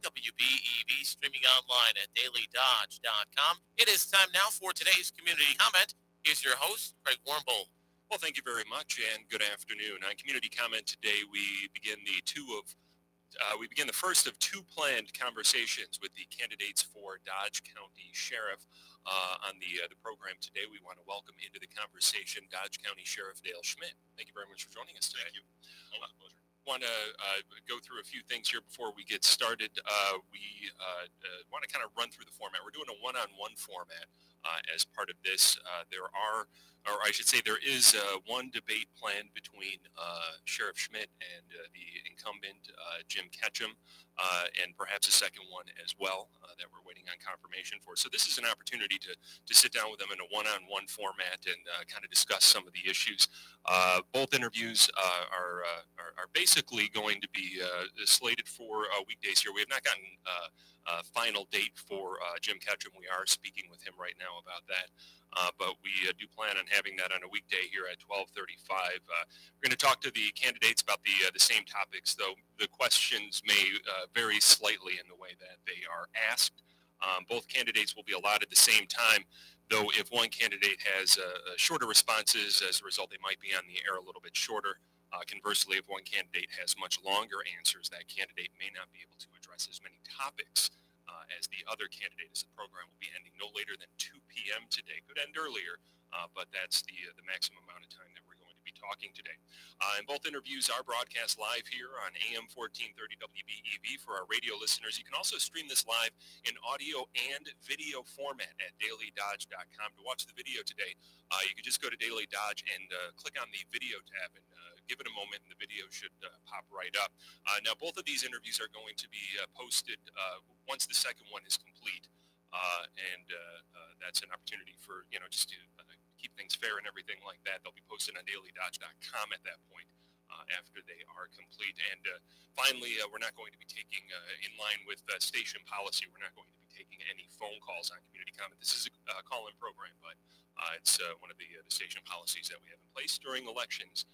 WBEV, streaming online at dailydodge.com. It is time now for today's community comment. Here's your host, Craig Warmbold. Well, thank you very much, and good afternoon. On Community Comment today, we begin the first of two planned conversations with the candidates for Dodge County Sheriff. On the program today, we want to welcome into the conversation Dodge County Sheriff Dale Schmidt. Thank you very much for joining us today. Thank you. Always a pleasure. Want to go through a few things here before we get started. We want to kind of run through the format. We're doing a one-on-one format as part of this. There is one debate planned between Sheriff Schmidt and the incumbent Jim Ketchum, and perhaps a second one as well that we're waiting on confirmation for. So this is an opportunity to sit down with them in a one-on-one format and kind of discuss some of the issues. Both interviews are basically going to be slated for weekdays here. We have not gotten a final date for Jim Ketchum. We are speaking with him right now about that. But we do plan on having that on a weekday here at 12:35. We're going to talk to the candidates about the same topics, though the questions may vary slightly in the way that they are asked. Both candidates will be allotted the same time, though if one candidate has shorter responses, as a result, they might be on the air a little bit shorter. Conversely, if one candidate has much longer answers, that candidate may not be able to address as many topics as the other candidate, as the program will be ending no later than 2 p.m. today. Could end earlier, but that's the maximum amount of time that we're going to be talking today. And both interviews are broadcast live here on AM 1430 WBEV for our radio listeners. You can also stream this live in audio and video format at dailydodge.com. To watch the video today, you can just go to Daily Dodge and click on the video tab and give it a moment, and the video should pop right up. Now, both of these interviews are going to be posted once the second one is complete, and that's an opportunity for, just to keep things fair and everything like that. They'll be posted on dailydodge.com at that point after they are complete. And finally, we're not going to be taking, in line with station policy, we're not going to be taking any phone calls on Community Comment. This is a call-in program, but it's one of the station policies that we have in place during elections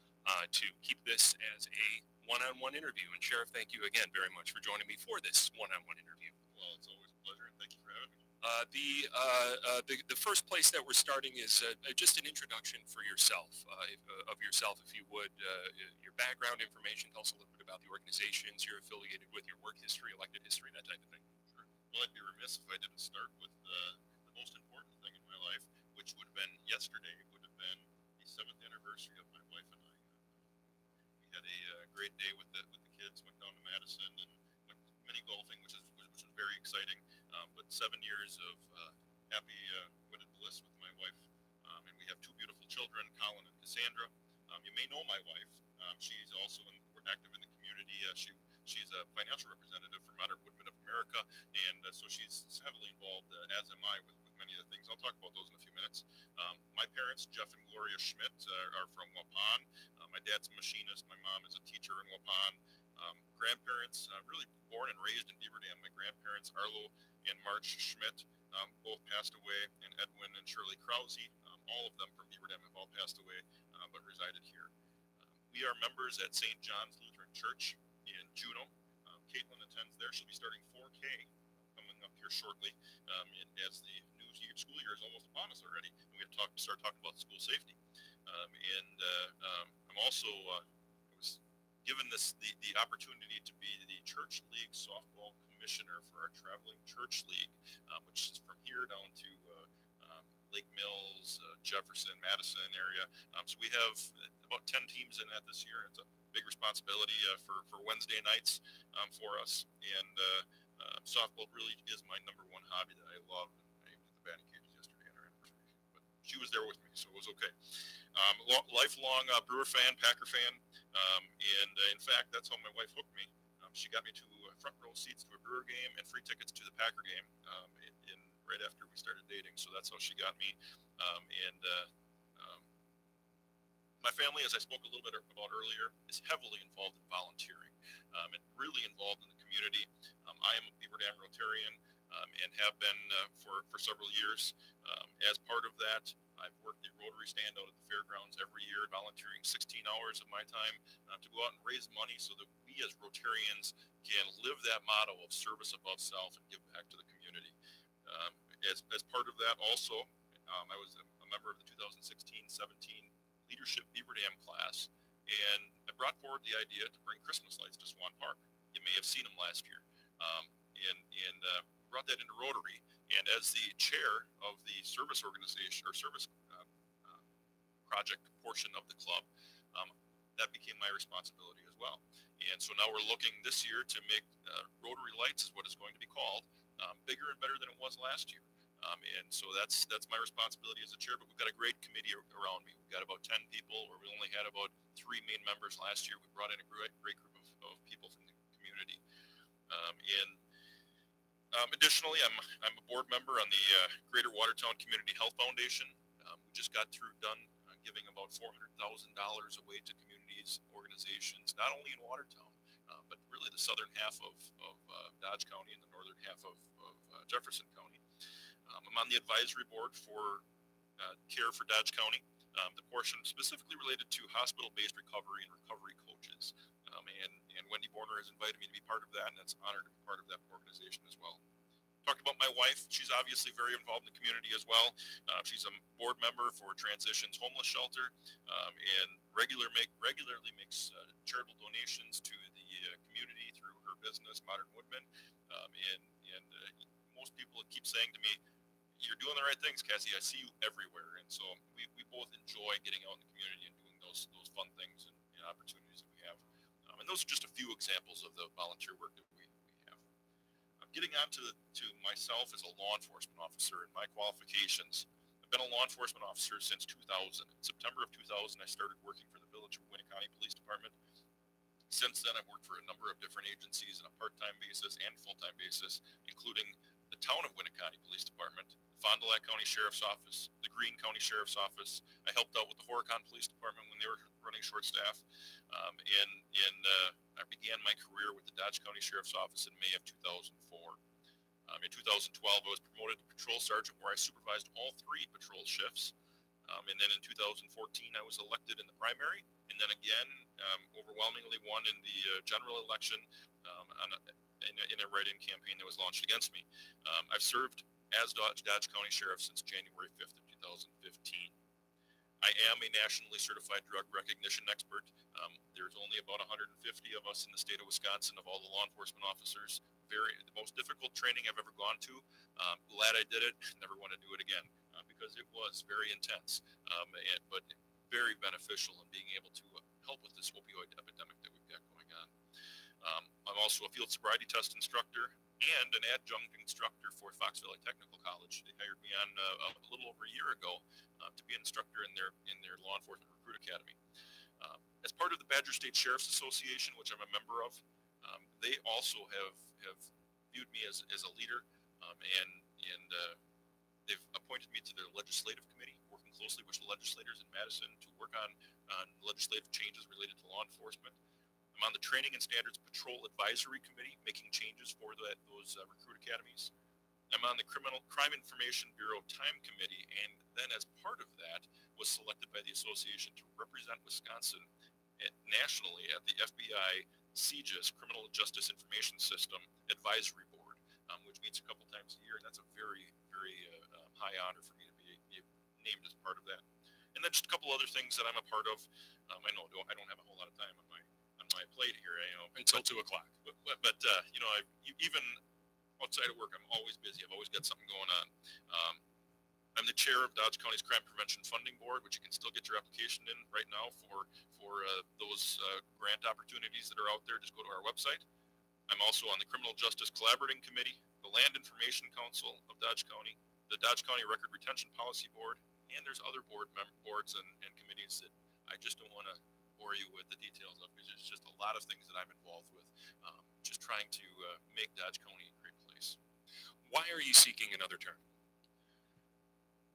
to keep this as a one-on-one interview. And Sheriff, thank you again very much for joining me for this one-on-one interview. Well, it's always a pleasure, and thank you for having me. The first place that we're starting is just an introduction for yourself, if you would, your background information. Tell us a little bit about the organizations you're affiliated with, your work history, elected history, that type of thing. Sure. Well, I'd be remiss if I didn't start with the most important thing in my life, which would have been yesterday. It would have been the 7th anniversary of my wife and I. We had a great day with the kids. Went down to Madison and went mini golfing, which was very exciting. But 7 years of happy wedded bliss with my wife, and we have two beautiful children, Colin and Cassandra. You may know my wife. She's also active in the community. She's a financial representative for Modern Woodmen of America, and so she's heavily involved, as am I, with many of the things. I'll talk about those in a few minutes. My parents, Jeff and Gloria Schmidt, are from Waupun. My dad's a machinist. My mom is a teacher in Waupun. Grandparents, really born and raised in Beaver Dam. My grandparents, Arlo and Marge Schmidt, both passed away, and Edwin and Shirley Krause, all of them from Beaver Dam have all passed away, but resided here. We are members at St. John's Lutheran Church in Juneau. Caitlin attends there. She'll be starting 4K coming up here shortly, and as the new school year is almost upon us already, and we have to start talking about school safety. I'm also was given the opportunity to be the Church League softball commissioner for our traveling church league, which is from here down to Lake Mills, Jefferson, Madison area. So we have about 10 teams in that this year. It's a big responsibility for Wednesday nights for us. And softball really is my #1 hobby that I love. And I hit the batting cages yesterday on our anniversary. But she was there with me, so it was okay. Lifelong Brewer fan, Packer fan. And in fact, that's how my wife hooked me. She got me to front row seats to a Brewer game and free tickets to the Packer game right after we started dating. So that's how she got me. My family, as I spoke a little bit about earlier, is heavily involved in volunteering and really involved in the community. I am a Beaver Dam Rotarian and have been for several years. As part of that, I've worked the Rotary stand out at the fairgrounds every year, volunteering 16 hours of my time to go out and raise money so that we as Rotarians can live that motto of service above self and give back to the community. As part of that also, I was a member of the 2016-17 Leadership Beaver Dam class, and I brought forward the idea to bring Christmas lights to Swan Park. You may have seen them last year. And brought that into Rotary. And as the chair of the service organization or service project portion of the club, that became my responsibility as well. And so now we're looking this year to make Rotary Lights, is what it's going to be called, bigger and better than it was last year. And so that's my responsibility as a chair, but we've got a great committee around me. We've got about 10 people, where we only had about 3 main members last year. We brought in a great group of people from the community. Additionally, I'm a board member on the Greater Watertown Community Health Foundation. We just got through done giving about $400,000 away to communities, organizations, not only in Watertown, but really the southern half of Dodge County and the northern half of Jefferson County. I'm on the advisory board for Care for Dodge County, the portion specifically related to hospital-based recovery and recovery coaches. And Wendy Borner has invited me to be part of that, and it's an honor to be part of that organization as well. Talked about my wife. She's obviously very involved in the community as well. She's a board member for Transitions Homeless Shelter, and regularly makes charitable donations to the community through her business, Modern Woodman. And most people keep saying to me, "You're doing the right things, Cassie. I see you everywhere." And so we both enjoy getting out in the community and doing those fun things and opportunities that we have. And those are just a few examples of the volunteer work that we have. Getting on to myself as a law enforcement officer and my qualifications. I've been a law enforcement officer since 2000. In September of 2000, I started working for the Village of Winneconne Police Department. Since then, I've worked for a number of different agencies on a part-time basis and full-time basis, including the Town of Winneconne Police Department, the Fond du Lac County Sheriff's Office, the Greene County Sheriff's Office. I helped out with the Horicon Police Department when they were running short staff. I began my career with the Dodge County Sheriff's Office in May of 2004. In 2012, I was promoted to patrol sergeant, where I supervised all 3 patrol shifts. And then in 2014, I was elected in the primary, and then again, overwhelmingly won in the general election in a write-in campaign that was launched against me. I've served as Dodge County Sheriff since January 5th of 2015. I am a nationally certified drug recognition expert. There's only about 150 of us in the state of Wisconsin, of all the law enforcement officers. The most difficult training I've ever gone to. Glad I did it. Never want to do it again, because it was very intense, but very beneficial in being able to help with this opioid epidemic that we've got going on. I'm also a field sobriety test instructor and an adjunct instructor for Fox Valley Technical College. They hired me on a little over a year ago to be an instructor in their law enforcement recruit academy. As part of the Badger State Sheriff's Association, which I'm a member of, they also have viewed me as a leader, and they've appointed me to their legislative committee, working closely with the legislators in Madison to work on legislative changes related to law enforcement. I'm on the Training and Standards Patrol Advisory Committee, making changes for those recruit academies. I'm on the Crime Information Bureau Time Committee, and then as part of that, was selected by the association to represent Wisconsin nationally at the FBI CJIS, Criminal Justice Information System Advisory Board, which meets a couple times a year, and that's a very, very high honor for me to be named as part of that. And then just a couple other things that I'm a part of. I know I don't have a whole lot of time on my plate here. Until 2 o'clock. But even outside of work, I'm always busy. I've always got something going on. I'm the chair of Dodge County's Crime Prevention Funding Board, which you can still get your application in right now for those grant opportunities that are out there. Just go to our website. I'm also on the Criminal Justice Collaborating Committee, the Land Information Council of Dodge County, the Dodge County Record Retention Policy Board, and there's other boards and committees that I just don't want to bore you with the details of, because there's just a lot of things that I'm involved with, just trying to make Dodge County a great place. Why are you seeking another term?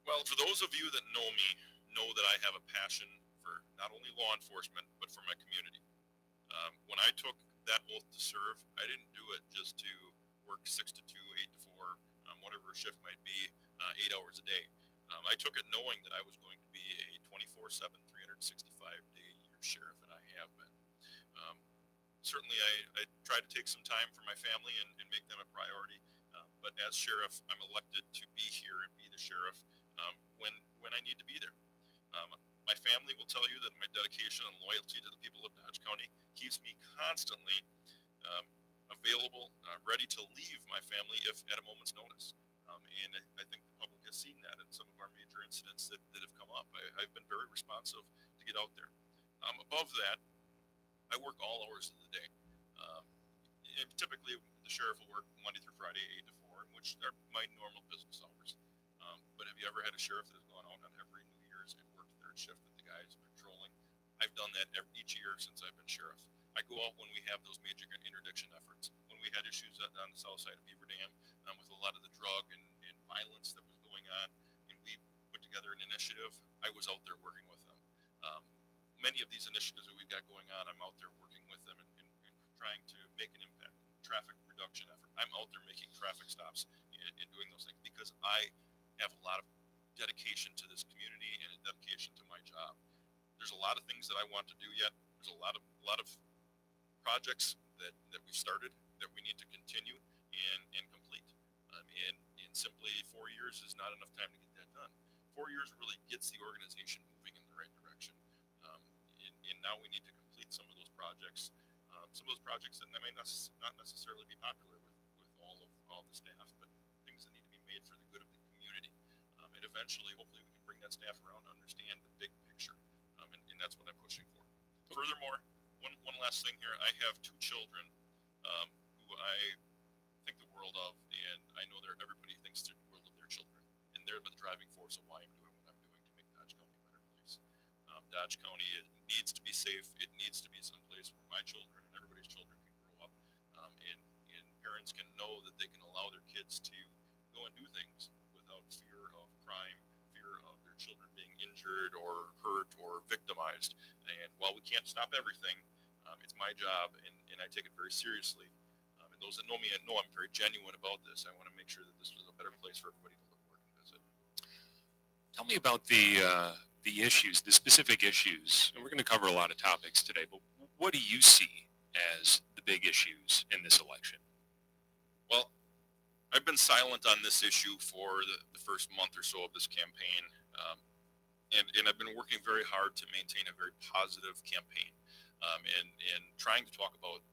Well, for those of you that know me, know that I have a passion for not only law enforcement, but for my community. When I took that oath to serve, I didn't do it just to work 6 to 2, 8 to 4, whatever shift might be, 8 hours a day. I took it knowing that I was going to be a 24/7, 365-day-a-year sheriff, and I have been. Um, Certainly, I try to take some time for my family and make them a priority. But as sheriff, I'm elected to be here and be the sheriff when I need to be there. Um, my family will tell you that my dedication and loyalty to the people of Dodge County keeps me constantly um, available, ready to leave my family if at a moment's notice. And I think the public has seen that in some of our major incidents that have come up. I've been very responsive to get out there. Above that, I work all hours of the day. Um, Typically, the sheriff will work Monday through Friday, 8 to 4, which are my normal business hours. But have you ever had a sheriff that has gone out on every New Year's and worked third shift with the guys patrolling? I've done that each year since I've been sheriff. I go out when we have those major interdiction efforts. When we had issues on the south side of Beaver Dam with a lot of the drug and violence that was going on, and we put together an initiative, I was out there working with them. Many of these initiatives that we've got going on, I'm out there working with them and trying to make an impact. Traffic reduction effort. I'm out there making traffic stops and doing those things because I have a lot of dedication to this community and a dedication to my job. There's a lot of things that I want to do yet. There's a lot of projects that we've started that we need to continue and complete. And simply 4 years is not enough time to get that done. 4 years really gets the organization moving in the right direction. And now we need to complete some of those projects. Some of those projects that may not necessarily be popular with all the staff, but things that need to be made for the good of the community. And eventually, hopefully, we can bring that staff around to understand the big picture. And that's what I'm pushing for. Furthermore, one last thing here. I have 2 children who I think the world of, and I know everybody thinks the world of their children. And they're the driving force of why I'm doing what I'm doing to make Dodge County a better place. Dodge County, it needs to be safe. It needs to be someplace where my children and everybody's children can grow up, and parents can know that they can allow their kids to go and do things without fear of crime, fear of their children being injured or hurt or victimized. And while we can't stop everything, it's my job, and I take it very seriously. And those that know me know I'm very genuine about this. I want to make sure that this was a better place for everybody to live, work, and visit. Tell me about the issues, the specific issues, and we're going to cover a lot of topics today, but what do you see as the big issues in this election? Well, I've been silent on this issue for the first month or so of this campaign, and I've been working very hard to maintain a very positive campaign, and trying to talk about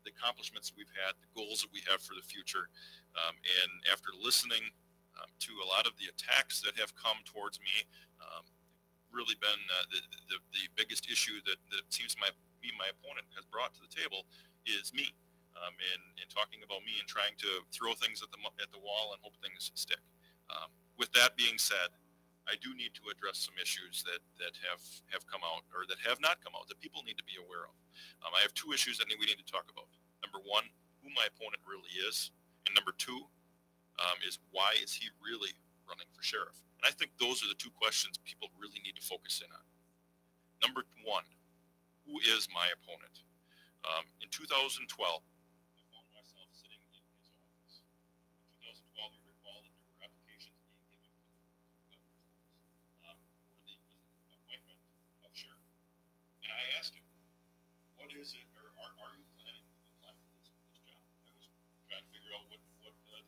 the accomplishments we've had, the goals that we have for the future, and after listening to a lot of the attacks that have come towards me, really been the biggest issue that seems to be my opponent has brought to the table is me, and talking about me and trying to throw things at the wall and hope things stick. With that being said, I do need to address some issues that have come out or that have not come out that people need to be aware of. I have 2 issues that we need to talk about. Number 1, who my opponent really is, and number 2 is why is he really running for sheriff? And I think those are the 2 questions people really need to focus in on. Number 1, who is my opponent? In 2012, I found myself sitting in his office. In 2012, you recall that there were applications being given to the governor's office for the appointment of sheriff. And I asked him, what is it, or are you planning to apply for this job? I was trying to figure out what the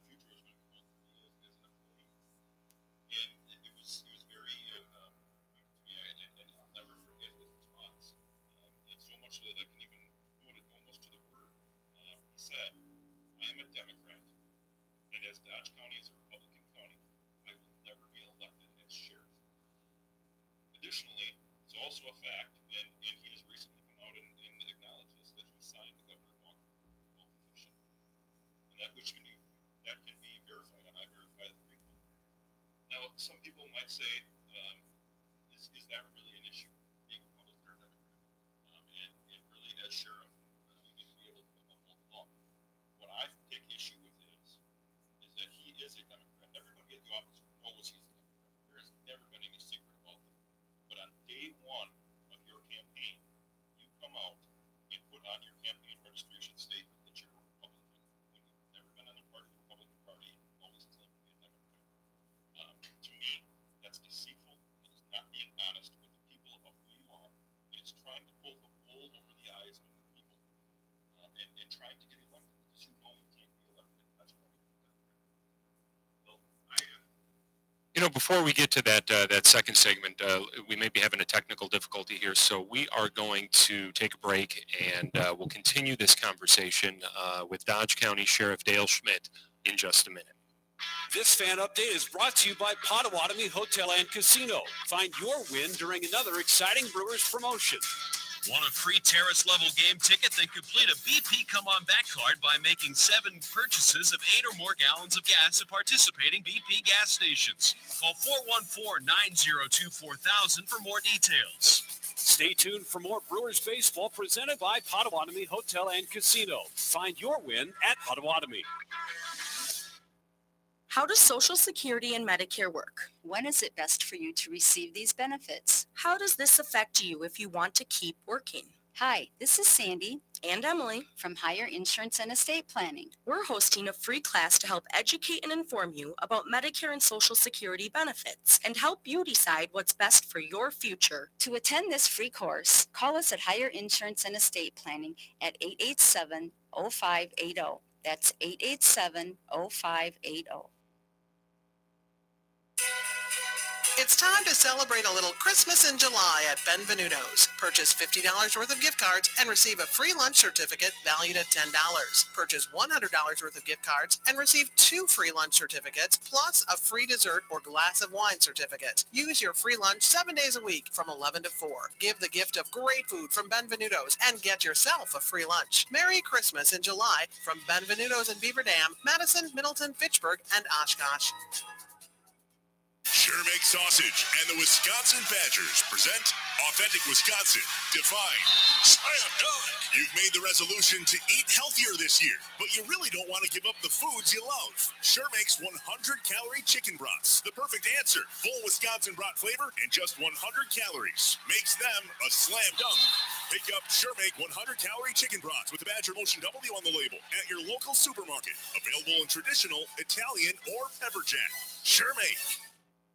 future was going to hold for me as an employee. And it was very, to me, and I'll never forget his response. And so much so that I can even quote it almost to the word. He said, I am a Democrat, and as Dodge County is a Republican county, I will never be elected as sheriff. Additionally, it's also a fact, and he has recently come out and acknowledged this, that he signed the Governor Walker petition. And that can be verified, and I verify the recall. Now, some people might say, is that really an issue, being Republican or Democrat? And really, as sheriff, you need to be able to uphold the law. What I take issue with is that he is a Democrat. Everybody at the office knows he's a Democrat. There has never been any secret about that. But on day 1 of your campaign, you come out and put on your campaign registration statement that you're a Republican when you've never been on the part of the Republican Party, always claimed to be a Democrat. To me, that's You know, before we get to that second segment, we may be having a technical difficulty here, so we are going to take a break, and we'll continue this conversation with Dodge County Sheriff Dale Schmidt in just a minute. This fan update is brought to you by Potawatomi Hotel and Casino. Find your win during another exciting Brewers promotion. Want a free terrace-level game ticket? Then complete a BP Come On Back card by making 7 purchases of 8 or more gallons of gas at participating BP gas stations. Call 414-902-4000 for more details. Stay tuned for more Brewers baseball presented by Potawatomi Hotel and Casino. Find your win at Potawatomi. How does Social Security and Medicare work? When is it best for you to receive these benefits? How does this affect you if you want to keep working? Hi, this is Sandy And Emily from Higher Insurance and Estate Planning. We're hosting a free class to help educate and inform you about Medicare and Social Security benefits and help you decide what's best for your future. To attend this free course, call us at Higher Insurance and Estate Planning at 887-0580. That's 887-0580. It's time to celebrate a little Christmas in July at Benvenuto's. Purchase $50 worth of gift cards and receive a free lunch certificate valued at $10. Purchase $100 worth of gift cards and receive 2 free lunch certificates plus a free dessert or glass of wine certificate. Use your free lunch 7 days a week from 11 to 4. Give the gift of great food from Benvenuto's and get yourself a free lunch. Merry Christmas in July from Benvenuto's in Beaver Dam, Madison, Middleton, Fitchburg, and Oshkosh. Schmidt Sausage and the Wisconsin Badgers present Authentic Wisconsin, defined. Slam dunk. You've made the resolution to eat healthier this year, but you really don't want to give up the foods you love. Schmidt's 100-calorie chicken broths, the perfect answer. Full Wisconsin broth flavor and just 100 calories. Makes them a slam dunk. Pick up Schmidt 100-calorie chicken broths with the Badger Motion W on the label at your local supermarket. Available in traditional, Italian, or pepper jack. Schmidt.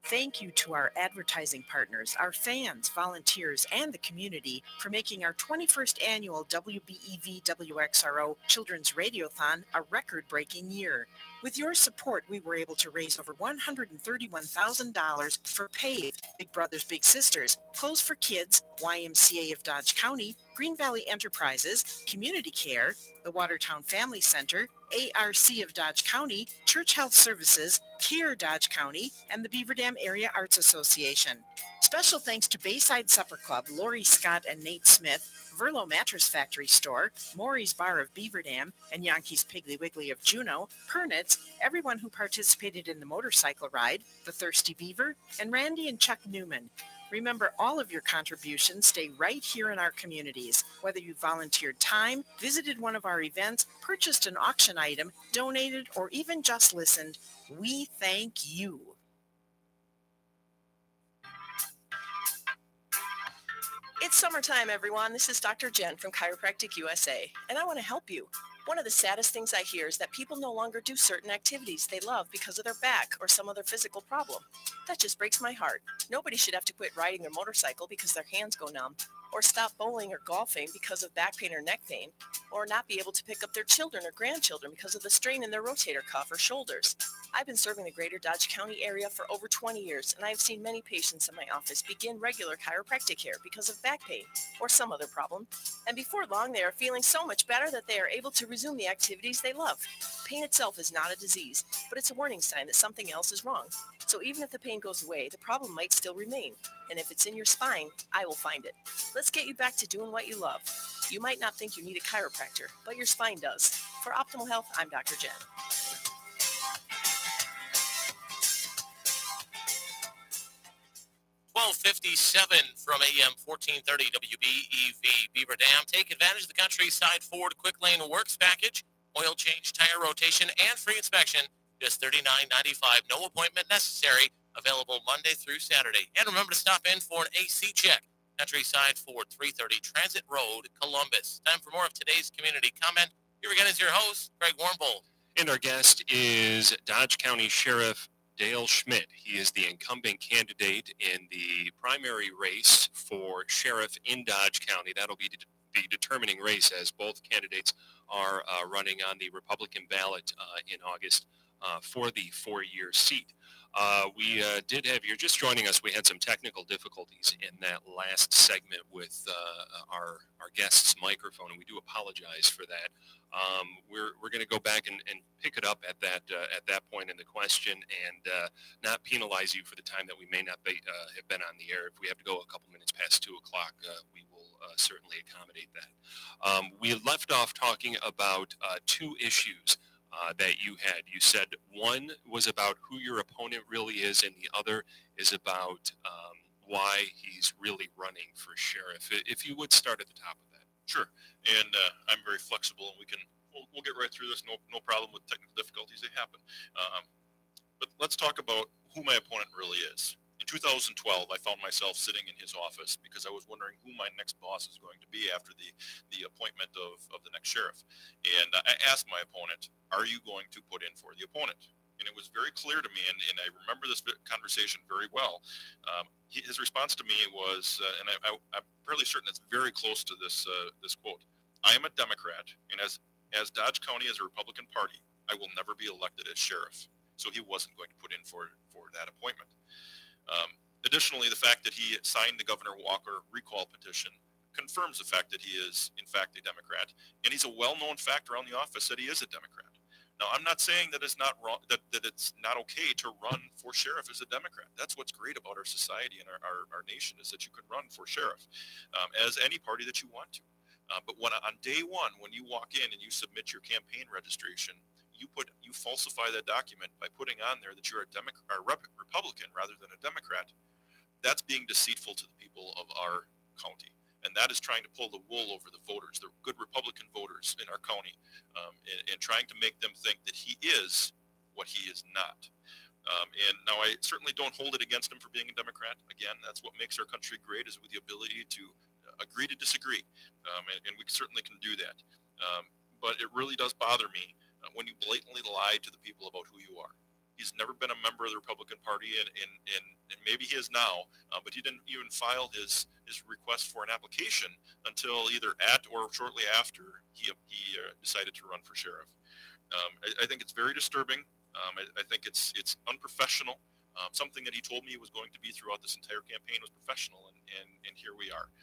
Thank you to our advertising partners, our fans, volunteers, and the community for making our 21st annual WBEV WXRO Children's Radiothon a record-breaking year. With your support, we were able to raise over $131,000 for PAVE, Big Brothers Big Sisters, Clothes for Kids, YMCA of Dodge County, Green Valley Enterprises, Community Care, the Watertown Family Center, ARC of Dodge County, Church Health Services, CARE Dodge County, and the Beaver Dam Area Arts Association. Special thanks to Bayside Supper Club, Lori Scott and Nate Smith, Verlo Mattress Factory Store, Maury's Bar of Beaver Dam, and Yankees Piggly Wiggly of Juneau, Pernitz, everyone who participated in the motorcycle ride, the Thirsty Beaver, and Randy and Chuck Newman. Remember, all of your contributions stay right here in our communities. Whether you volunteered time, visited one of our events, purchased an auction item, donated, or even just listened, we thank you. It's summertime, everyone. This is Dr. Jen from Chiropractic USA, and I want to help you. One of the saddest things I hear is that people no longer do certain activities they love because of their back or some other physical problem. That just breaks my heart. Nobody should have to quit riding their motorcycle because their hands go numb, or stop bowling or golfing because of back pain or neck pain, or not be able to pick up their children or grandchildren because of the strain in their rotator cuff or shoulders. I've been serving the greater Dodge County area for over 20 years, and I've seen many patients in my office begin regular chiropractic care because of back pain or some other problem. And before long, they are feeling so much better that they are able to resume the activities they love. Pain itself is not a disease, but it's a warning sign that something else is wrong. So even if the pain goes away, the problem might still remain. And if it's in your spine, I will find it. Let's get you back to doing what you love. You might not think you need a chiropractor, but your spine does. For optimal health, I'm Dr. Jen. $12:57 from AM 1430 WBEV Beaver Dam. Take advantage of the Countryside Ford Quick Lane Works package. Oil change, tire rotation, and free inspection. Just $39.95. No appointment necessary. Available Monday through Saturday. And remember to stop in for an AC check. Countryside Ford, 330 Transit Road, Columbus. Time for more of today's community comment. Here again is your host, Greg Warmbold. And our guest is Dodge County Sheriff Dale Schmidt. He is the incumbent candidate in the primary race for sheriff in Dodge County. That'll be the determining race as both candidates are running on the Republican ballot in August. for the 4-year seat. We did have, you're just joining us, we had some technical difficulties in that last segment with our guest's microphone, and we do apologize for that. We're going to go back and pick it up at that point in the question and not penalize you for the time that we may not be, have been on the air. If we have to go a couple minutes past 2 o'clock, we will certainly accommodate that. We left off talking about 2 issues that you had. You said one was about who your opponent really is, and the other is about why he's really running for sheriff. If you would start at the top of that. Sure. And I'm very flexible, and we'll get right through this. No problem with technical difficulties. They happen. But let's talk about who my opponent really is. In 2012, I found myself sitting in his office because I was wondering who my next boss is going to be after the appointment of the next sheriff. And I asked my opponent, are you going to put in for the opponent? And it was very clear to me, and I remember this conversation very well. His response to me was, and I'm fairly certain it's very close to this quote, I am a Democrat, and as Dodge County is a Republican party, I will never be elected as sheriff. So he wasn't going to put in for that appointment. Additionally, the fact that he signed the Governor Walker recall petition confirms the fact that he is, in fact, a Democrat. And he's a well-known fact around the office that he is a Democrat. Now, I'm not saying that it's not wrong, that it's not okay to run for sheriff as a Democrat. That's what's great about our society and our nation, is that you can run for sheriff as any party that you want to. But on day one, when you walk in and you submit your campaign registration, you falsify that document by putting on there that you're a Republican rather than a Democrat. That's being deceitful to the people of our county. And that is trying to pull the wool over the voters, the good Republican voters in our county, and trying to make them think that he is what he is not. And now I certainly don't hold it against him for being a Democrat. Again, that's what makes our country great, is with the ability to agree to disagree. And we certainly can do that. But it really does bother me when you blatantly lie to the people about who you are. He's never been a member of the Republican Party, and maybe he is now, but he didn't even file his request for an application until either at or shortly after he decided to run for sheriff. I think it's very disturbing. I think it's unprofessional. Something that he told me was going to be throughout this entire campaign was professional, and here we are.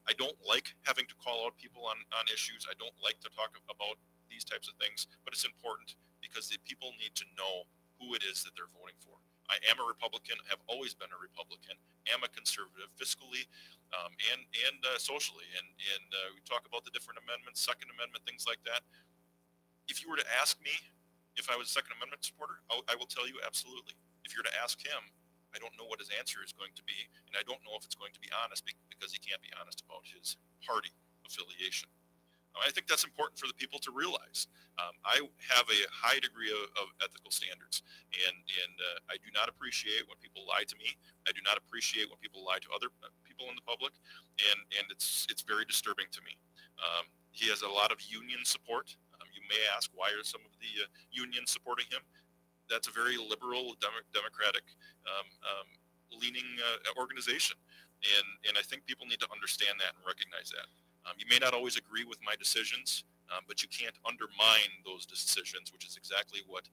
I don't like having to call out people on issues. I don't like to talk about these types of things, but it's important because the people need to know who it is that they're voting for. I am a Republican, have always been a Republican, am a conservative fiscally and socially. And we talk about the different amendments, Second Amendment, things like that. If you were to ask me if I was a Second Amendment supporter, I will tell you absolutely. If you're to ask him, I don't know what his answer is going to be, and I don't know if it's going to be honest, because he can't be honest about his party affiliation. I think that's important for the people to realize. I have a high degree of ethical standards, and I do not appreciate when people lie to me. I do not appreciate when people lie to other people in the public, and it's very disturbing to me. He has a lot of union support. You may ask, why are some of the unions supporting him? That's a very liberal, democratic leaning organization, and I think people need to understand that and recognize that. You may not always agree with my decisions, but you can't undermine those decisions, which is exactly what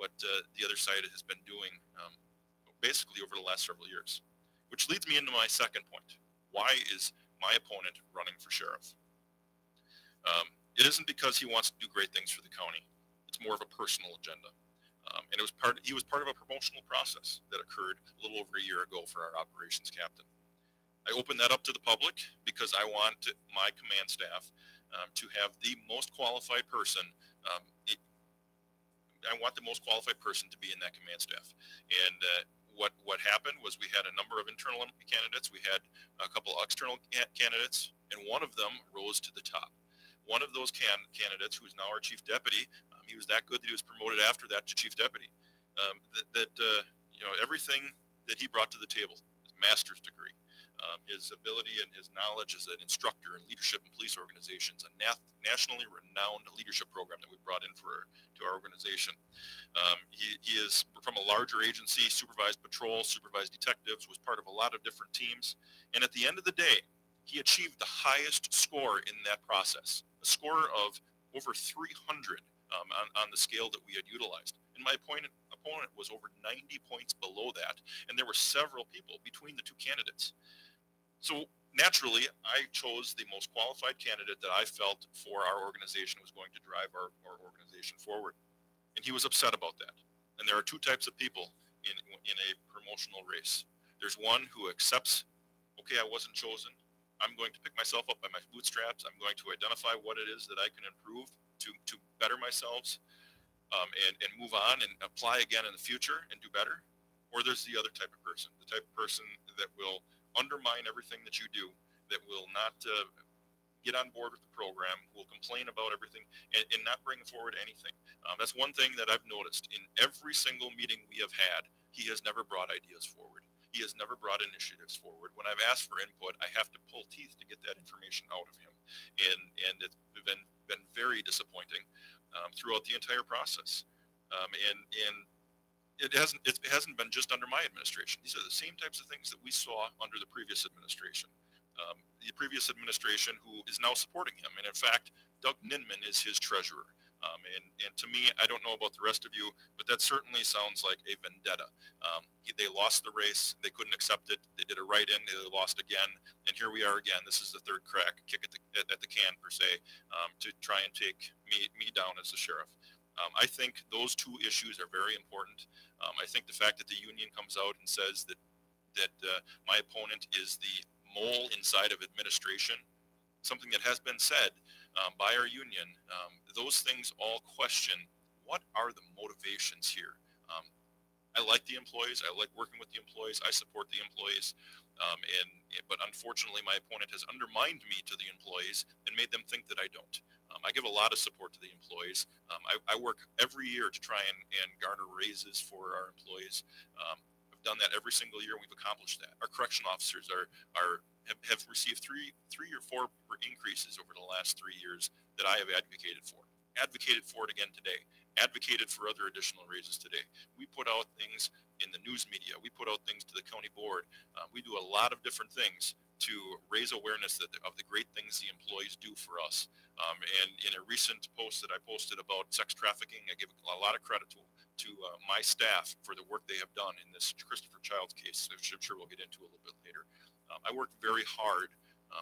the other side has been doing basically over the last several years. Which leads me into my second point. Why is my opponent running for sheriff? It isn't because he wants to do great things for the county. It's more of a personal agenda. And he was part of a promotional process that occurred a little over a year ago for our operations captain. I opened that up to the public because I want my command staff to have the most qualified person. I want the most qualified person to be in that command staff. And what happened was we had a number of internal candidates. We had a couple of external candidates, and one of them rose to the top. One of those candidates, who is now our chief deputy, he was that good that he was promoted after that to chief deputy. Everything that he brought to the table, his master's degree, his ability and his knowledge as an instructor in leadership and police organizations, a nationally renowned leadership program that we brought in to our organization. He is from a larger agency, supervised patrol, supervised detectives, was part of a lot of different teams. And at the end of the day, he achieved the highest score in that process, a score of over 300 on the scale that we had utilized. and my opponent was over 90 points below that, and there were several people between the two candidates. So naturally, I chose the most qualified candidate that I felt for our organization was going to drive our organization forward, and he was upset about that. And there are two types of people in a promotional race. There's one who accepts, okay, I wasn't chosen. I'm going to pick myself up by my bootstraps. I'm going to identify what it is that I can improve to better myself, and move on and apply again in the future and do better. Or there's the other type of person, the type of person that will undermine everything that you do, that will not get on board with the program, will complain about everything and not bring forward anything. That's one thing that I've noticed in every single meeting we have had. He has never brought ideas forward. He has never brought initiatives forward. When I've asked for input, I have to pull teeth to get that information out of him, and it's been very disappointing throughout the entire process. And it hasn't been just under my administration. These are the same types of things that we saw under the previous administration. The previous administration, who is now supporting him, and in fact, Doug Ninman is his treasurer. And to me, I don't know about the rest of you, but that certainly sounds like a vendetta. They lost the race. They couldn't accept it. They did a write-in. They lost again. And here we are again. This is the third kick at the can, per se, to try and take me down as the sheriff. I think those two issues are very important. I think the fact that the union comes out and says that my opponent is the mole inside of administration, something that has been said by our union, those things all question what are the motivations here. I like the employees. I like working with the employees. I support the employees. But unfortunately, my opponent has undermined me to the employees and made them think that I don't. I give a lot of support to the employees. I work every year to try and garner raises for our employees. I've done that every single year, and we've accomplished that. Our correction officers have received three or four increases over the last 3 years that I have advocated for. Advocated for it again today. Advocated for other additional raises today. We put out things in the news media. We put out things to the county board. We do a lot of different things to raise awareness of the great things the employees do for us. And in a recent post that I posted about sex trafficking, I give a lot of credit to my staff for the work they have done in this Christopher Childs case, which I'm sure we'll get into a little bit later. I worked very hard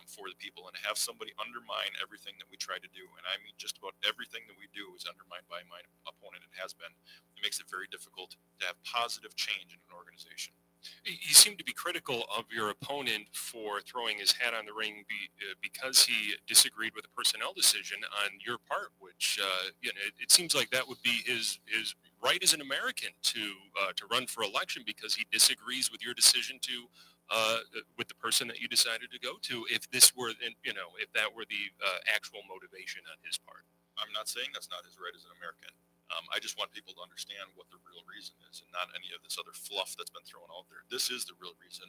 for the people, and to have somebody undermine everything that we try to do, and I mean just about everything that we do is undermined by my opponent. It has been. It makes it very difficult to have positive change in an organization. You seem to be critical of your opponent for throwing his hat on the ring because he disagreed with a personnel decision on your part, which it seems like that would be his right as an American to run for election because he disagrees with your decision to with the person that you decided to go to. If this were, if that were the actual motivation on his part. I'm not saying that's not his right as an American. I just want people to understand what the real reason is and not any of this other fluff that's been thrown out there. This is the real reason.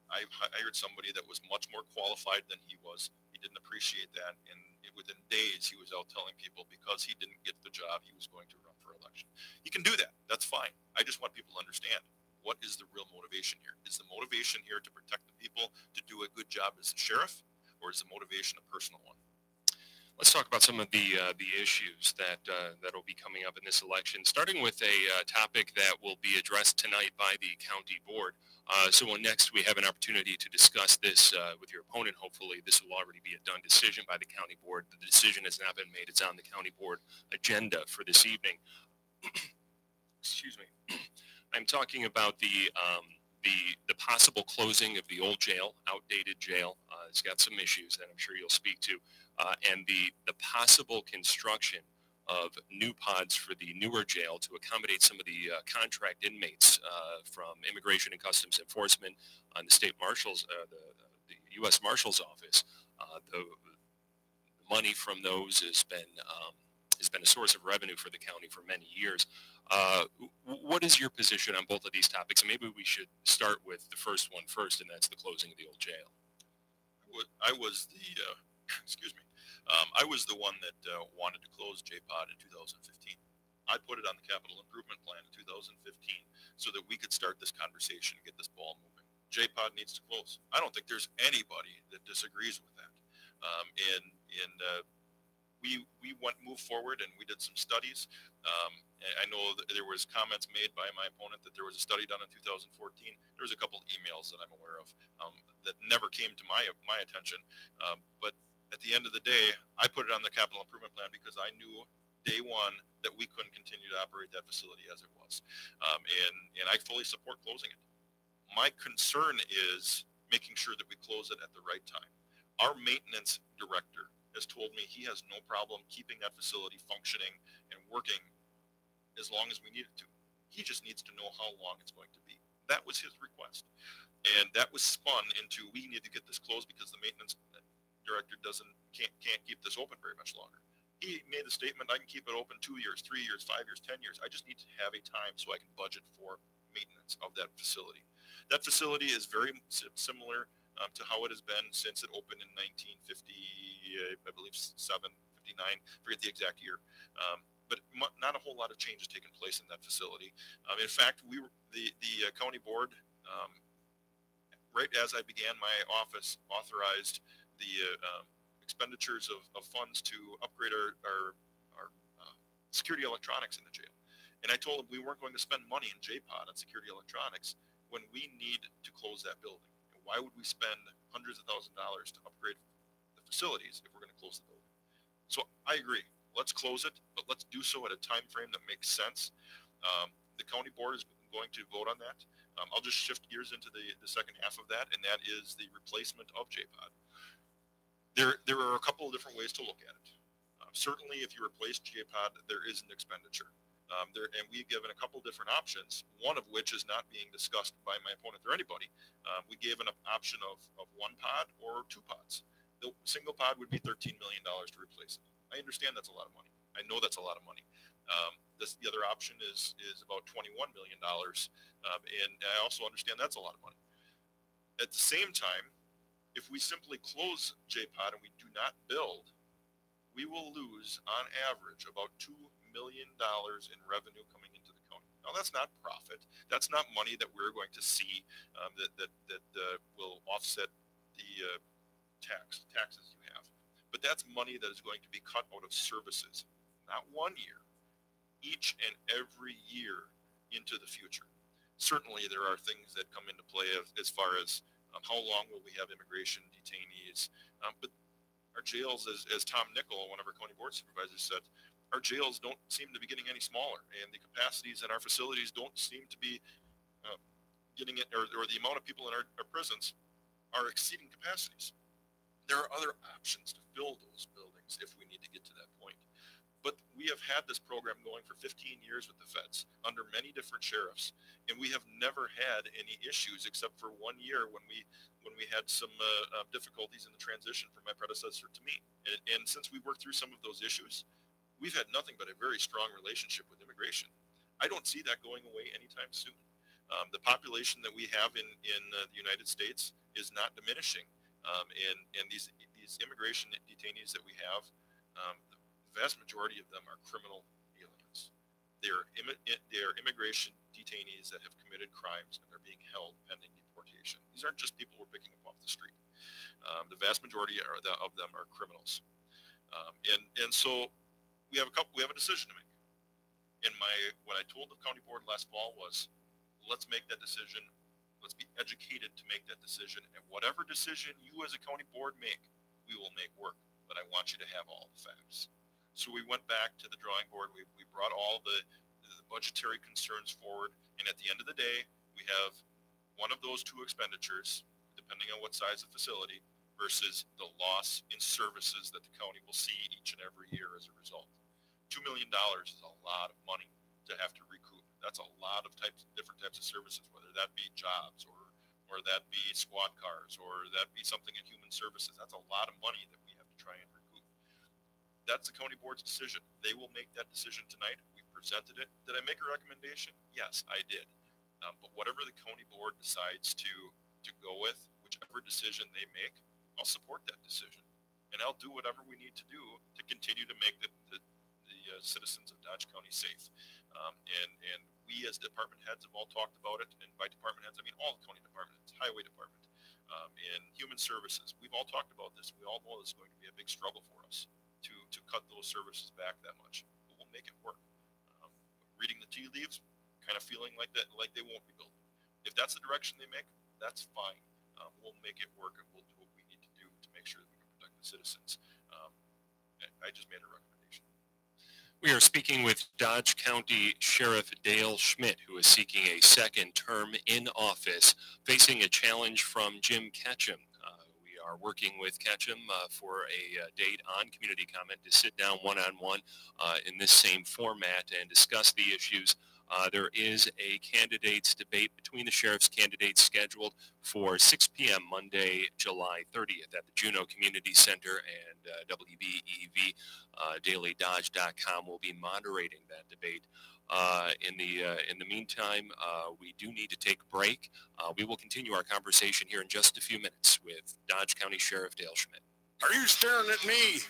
I hired somebody that was much more qualified than he was. He didn't appreciate that. And within days, he was out telling people because he didn't get the job, he was going to run for election. He can do that. That's fine. I just want people to understand what is the real motivation here. Is the motivation here to protect the people, to do a good job as a sheriff, or is the motivation a personal one? Let's talk about some of the issues that'll be coming up in this election, starting with a topic that will be addressed tonight by the county board. So when next we have an opportunity to discuss this with your opponent, hopefully this will already be a done decision by the county board. The decision has not been made. It's on the county board agenda for this evening. Excuse me. I'm talking about the possible closing of the old jail, outdated jail. It's got some issues that I'm sure you'll speak to, and the possible construction of new pods for the newer jail to accommodate some of the contract inmates from Immigration and Customs Enforcement and the state marshals, the U.S. Marshal's office. The money from those has been a source of revenue for the county for many years. What is your position on both of these topics? And maybe we should start with the first one first, and that's the closing of the old jail. I was the, excuse me, I was the one that wanted to close J-Pod in 2015. I put it on the capital improvement plan in 2015 so that we could start this conversation and get this ball moving. J-Pod needs to close. I don't think there's anybody that disagrees with that. we moved forward and we did some studies. I know that there was comments made by my opponent that there was a study done in 2014. There was a couple emails that I'm aware of that never came to my attention. But at the end of the day, I put it on the capital improvement plan because I knew day one that we couldn't continue to operate that facility as it was. And I fully support closing it. My concern is making sure that we close it at the right time. Our maintenance director has told me he has no problem keeping that facility functioning and working as long as we need it to. He just needs to know how long it's going to be. That was his request. And that was spun into, we need to get this closed because the maintenance director can't keep this open very much longer. He made the statement, I can keep it open 2 years, 3 years, 5 years, 10 years. I just need to have a time so I can budget for maintenance of that facility. That facility is very similar to how it has been since it opened in 1950, I believe 59, forget the exact year. But not a whole lot of changes taken place in that facility. In fact, the county board, right as I began my office, authorized the expenditures of funds to upgrade our security electronics in the jail. And I told them we weren't going to spend money in JPOD on security electronics when we need to close that building. And why would we spend hundreds of $1,000s to upgrade the facilities if we're going to close the building? So I agree. Let's close it, but let's do so at a time frame that makes sense. The county board is going to vote on that. I'll just shift gears into the second half of that, and that is the replacement of JPOD. There are a couple of different ways to look at it. Certainly, if you replace JPOD, there is an expenditure. And we've given a couple different options, one of which is not being discussed by my opponent or anybody. We gave an option of 1 pod or 2 pods. The single pod would be $13 million to replace it. I understand that's a lot of money. I know that's a lot of money. The other option is about $21 million, and I also understand that's a lot of money. At the same time, if we simply close JPOD and we do not build, we will lose, on average, about $2 million in revenue coming into the county. Now, that's not profit. That's not money that we're going to see that will offset the taxes you have. But that's money that is going to be cut out of services, not 1 year, each and every year into the future. Certainly, there are things that come into play as far as how long will we have immigration detainees. But our jails, as Tom Nickel, one of our county board supervisors, said, our jails don't seem to be getting any smaller, and the capacities in our facilities don't seem to be getting it, or the amount of people in our prisons are exceeding capacities. There are other options to fill those buildings if we need to get to that point. But we have had this program going for 15 years with the feds under many different sheriffs, and we have never had any issues except for 1 year when we had some difficulties in the transition from my predecessor to me. And since we worked through some of those issues, we've had nothing but a very strong relationship with immigration. I don't see that going away anytime soon. The population that we have in the United States is not diminishing, and these immigration detainees that we have, the vast majority of them are criminal aliens. They are immigration detainees that have committed crimes and are being held pending deportation. These aren't just people we're picking up off the street. The vast majority of them are criminals, and so we have a decision to make. And what I told the county board last fall was, let's make that decision. Let's be educated to make that decision. And whatever decision you as a county board make, we will make work. But I want you to have all the facts. So we went back to the drawing board. We brought all the budgetary concerns forward. And at the end of the day, we have one of those 2 expenditures, depending on what size of facility, versus the loss in services that the county will see each and every year as a result. $2 million is a lot of money to have to recoup. That's a lot of different types of services, whether that be jobs or that be squad cars or that be something in human services. That's a lot of money that we have to try and recoup. That's the county board's decision. They will make that decision tonight. We presented it. Did I make a recommendation? Yes, I did. But whatever the county board decides to go with, whichever decision they make, I'll support that decision. And I'll do whatever we need to do to continue to make the citizens of Dodge County safe. And we as department heads have all talked about it. And by department heads, I mean all the county departments, highway department, and human services. We've all talked about this. We all know this is going to be a big struggle for us. to cut those services back that much. But we'll make it work. Reading the tea leaves, kind of feeling like that, like they won't be built. If that's the direction they make, that's fine. We'll make it work, and we'll do what we need to do to make sure that we can protect the citizens. I just made a recommendation. We are speaking with Dodge County Sheriff Dale Schmidt, who is seeking a second term in office, facing a challenge from Jim Ketchum. We are working with Ketchum for a date on community comment to sit down one-on-one in this same format and discuss the issues. There is a candidates debate between the sheriff's candidates scheduled for 6 p.m. Monday, July 30th at the Juneau Community Center, and WBEV DailyDodge.com will be moderating that debate. In the meantime, we do need to take a break. We will continue our conversation here in just a few minutes with Dodge County Sheriff Dale Schmidt. Are you staring at me?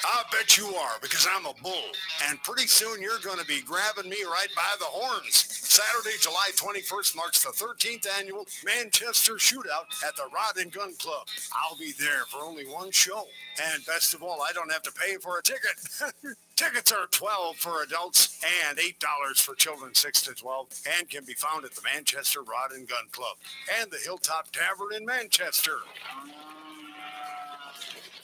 I bet you are, because I'm a bull. And pretty soon you're going to be grabbing me right by the horns. Saturday, July 21st marks the 13th annual Manchester Shootout at the Rod and Gun Club. I'll be there for only one show. And best of all, I don't have to pay for a ticket. Tickets are $12 for adults and $8 for children 6 to 12, and can be found at the Manchester Rod and Gun Club and the Hilltop Tavern in Manchester.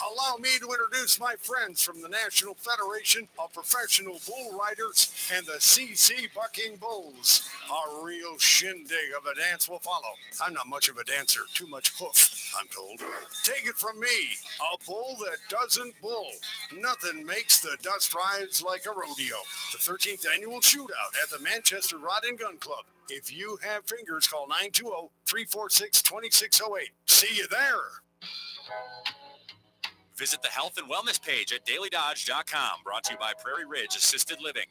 Allow me to introduce my friends from the National Federation of Professional Bull Riders and the CC Bucking Bulls. A real shindig of a dance will follow. I'm not much of a dancer, too much hoof, I'm told. Take it from me, a bull that doesn't bull. Nothing makes the dust rise like a rodeo. The 13th annual shootout at the Manchester Rod and Gun Club. If you have fingers, call 920-346-2608. See you there. Visit the health and wellness page at dailydodge.com. Brought to you by Prairie Ridge Assisted Living.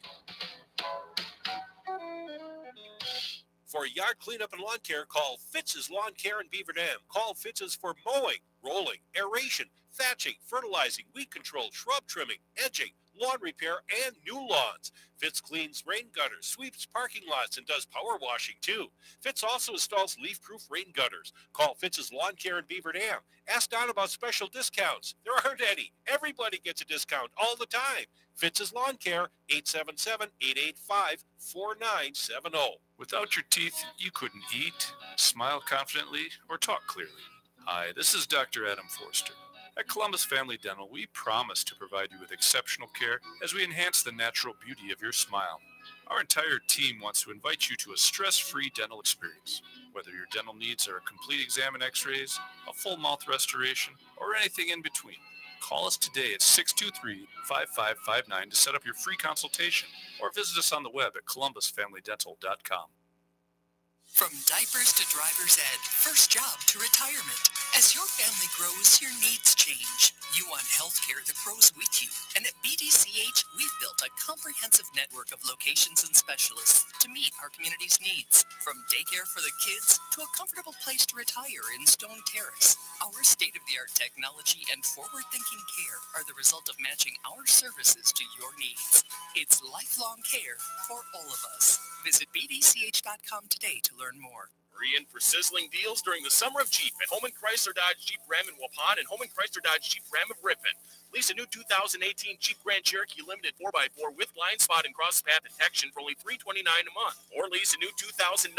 For yard cleanup and lawn care, call Fitz's Lawn Care in Beaver Dam. Call Fitz's for mowing, rolling, aeration, thatching, fertilizing, weed control, shrub trimming, edging, lawn repair, and new lawns. Fitz cleans rain gutters, sweeps parking lots, and does power washing too. Fitz also installs leaf-proof rain gutters. Call Fitz's Lawn Care in Beaver Dam. Ask Don about special discounts. There aren't any. Everybody gets a discount all the time. Fitz's Lawn Care, 877-885-4970. Without your teeth, you couldn't eat, smile confidently, or talk clearly. Hi, this is Dr. Adam Forster. At Columbus Family Dental, we promise to provide you with exceptional care as we enhance the natural beauty of your smile. Our entire team wants to invite you to a stress-free dental experience. Whether your dental needs are a complete exam and x-rays, a full mouth restoration, or anything in between, call us today at 623-5559 to set up your free consultation, or visit us on the web at columbusfamilydental.com. From diapers to driver's ed, first job to retirement. As your family grows, your needs change. You want health care that grows with you. And at BDCH, we've built a comprehensive network of locations and specialists to meet our community's needs. From daycare for the kids to a comfortable place to retire in Stone Terrace. Our state-of-the-art technology and forward-thinking care are the result of matching our services to your needs. It's lifelong care for all of us. Visit bdch.com today to learn more. Hurry in for sizzling deals during the summer of Jeep at Holman Chrysler Dodge Jeep Ram in Waupun and Holman Chrysler Dodge Jeep Ram of Ripon. Lease a new 2018 Jeep Grand Cherokee Limited 4x4 with blind spot and cross-path detection for only $329 a month. Or lease a new 2019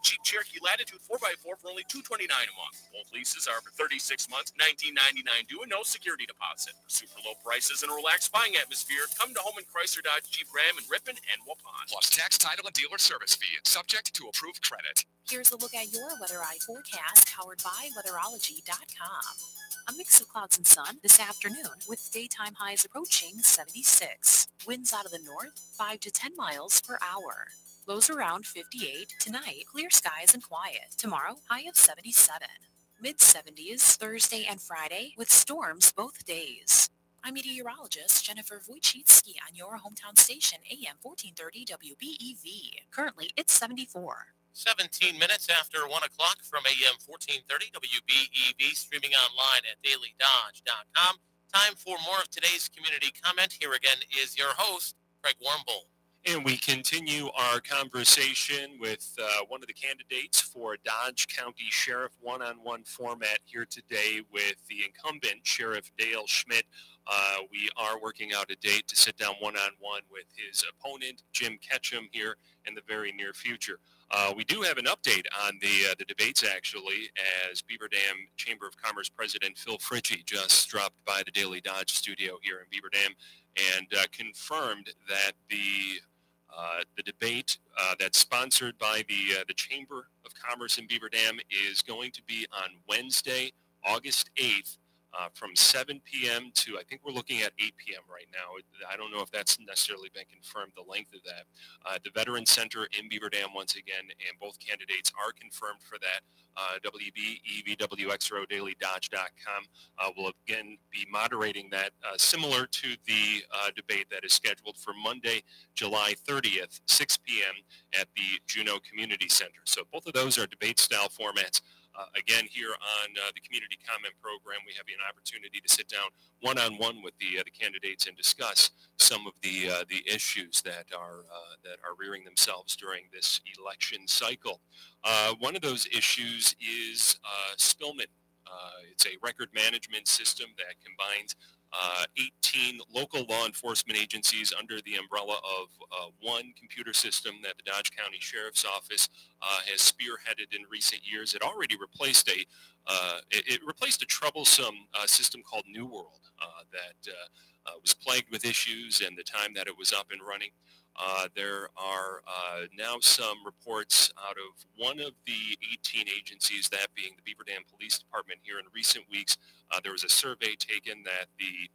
Jeep Cherokee Latitude 4x4 for only $229 a month. Both leases are for 36 months, $19.99 due, and no security deposit. For super low prices and a relaxed buying atmosphere, come to Holman Chrysler Dodge Jeep Ram in Ripon and Waupun. Plus tax, title, and dealer service fee, subject to approved credit. Here's a look at your Weather Eye forecast, powered by weatherology.com. A mix of clouds and sun this afternoon with daytime highs approaching 76. Winds out of the north 5 to 10 miles per hour. Lows around 58. Tonight, clear skies and quiet. Tomorrow, high of 77. Mid-70s Thursday and Friday with storms both days. I'm meteorologist Jennifer Wojcicki on your hometown station, AM 1430 WBEV. Currently, it's 74. 17 minutes after 1 o'clock from AM 1430 WBEV, streaming online at dailydodge.com. Time for more of today's community comment. Here again is your host, Craig Warmbull. And we continue our conversation with one of the candidates for Dodge County Sheriff one-on-one format here today with the incumbent Sheriff Dale Schmidt. We are working out a date to sit down one-on-one with his opponent, Jim Ketchum, here in the very near future. We do have an update on the debates, actually, as Beaver Dam Chamber of Commerce President Phil Fritchie just dropped by the Daily Dodge studio here in Beaver Dam and confirmed that the debate that's sponsored by the Chamber of Commerce in Beaver Dam is going to be on Wednesday, August 8th, from 7 p.m. to, I think we're looking at 8 p.m. right now. I don't know if that's necessarily been confirmed, the length of that. The Veterans Center in Beaver Dam, once again, and both candidates are confirmed for that. WBEVWXRODailyDodge.com will again be moderating that, similar to the debate that is scheduled for Monday, July 30th, 6 p.m. at the Juneau Community Center. So both of those are debate-style formats. Again, here on the community comment program, we have an opportunity to sit down one-on-one with the candidates and discuss some of the issues that are rearing themselves during this election cycle. One of those issues is Spillman. It's a record management system that combines 18 local law enforcement agencies under the umbrella of one computer system that the Dodge County Sheriff's Office has spearheaded in recent years. It already replaced a troublesome system called New World that was plagued with issues and the time that it was up and running. There are now some reports out of one of the 18 agencies, that being the Beaver Dam Police Department. Here in recent weeks, there was a survey taken that the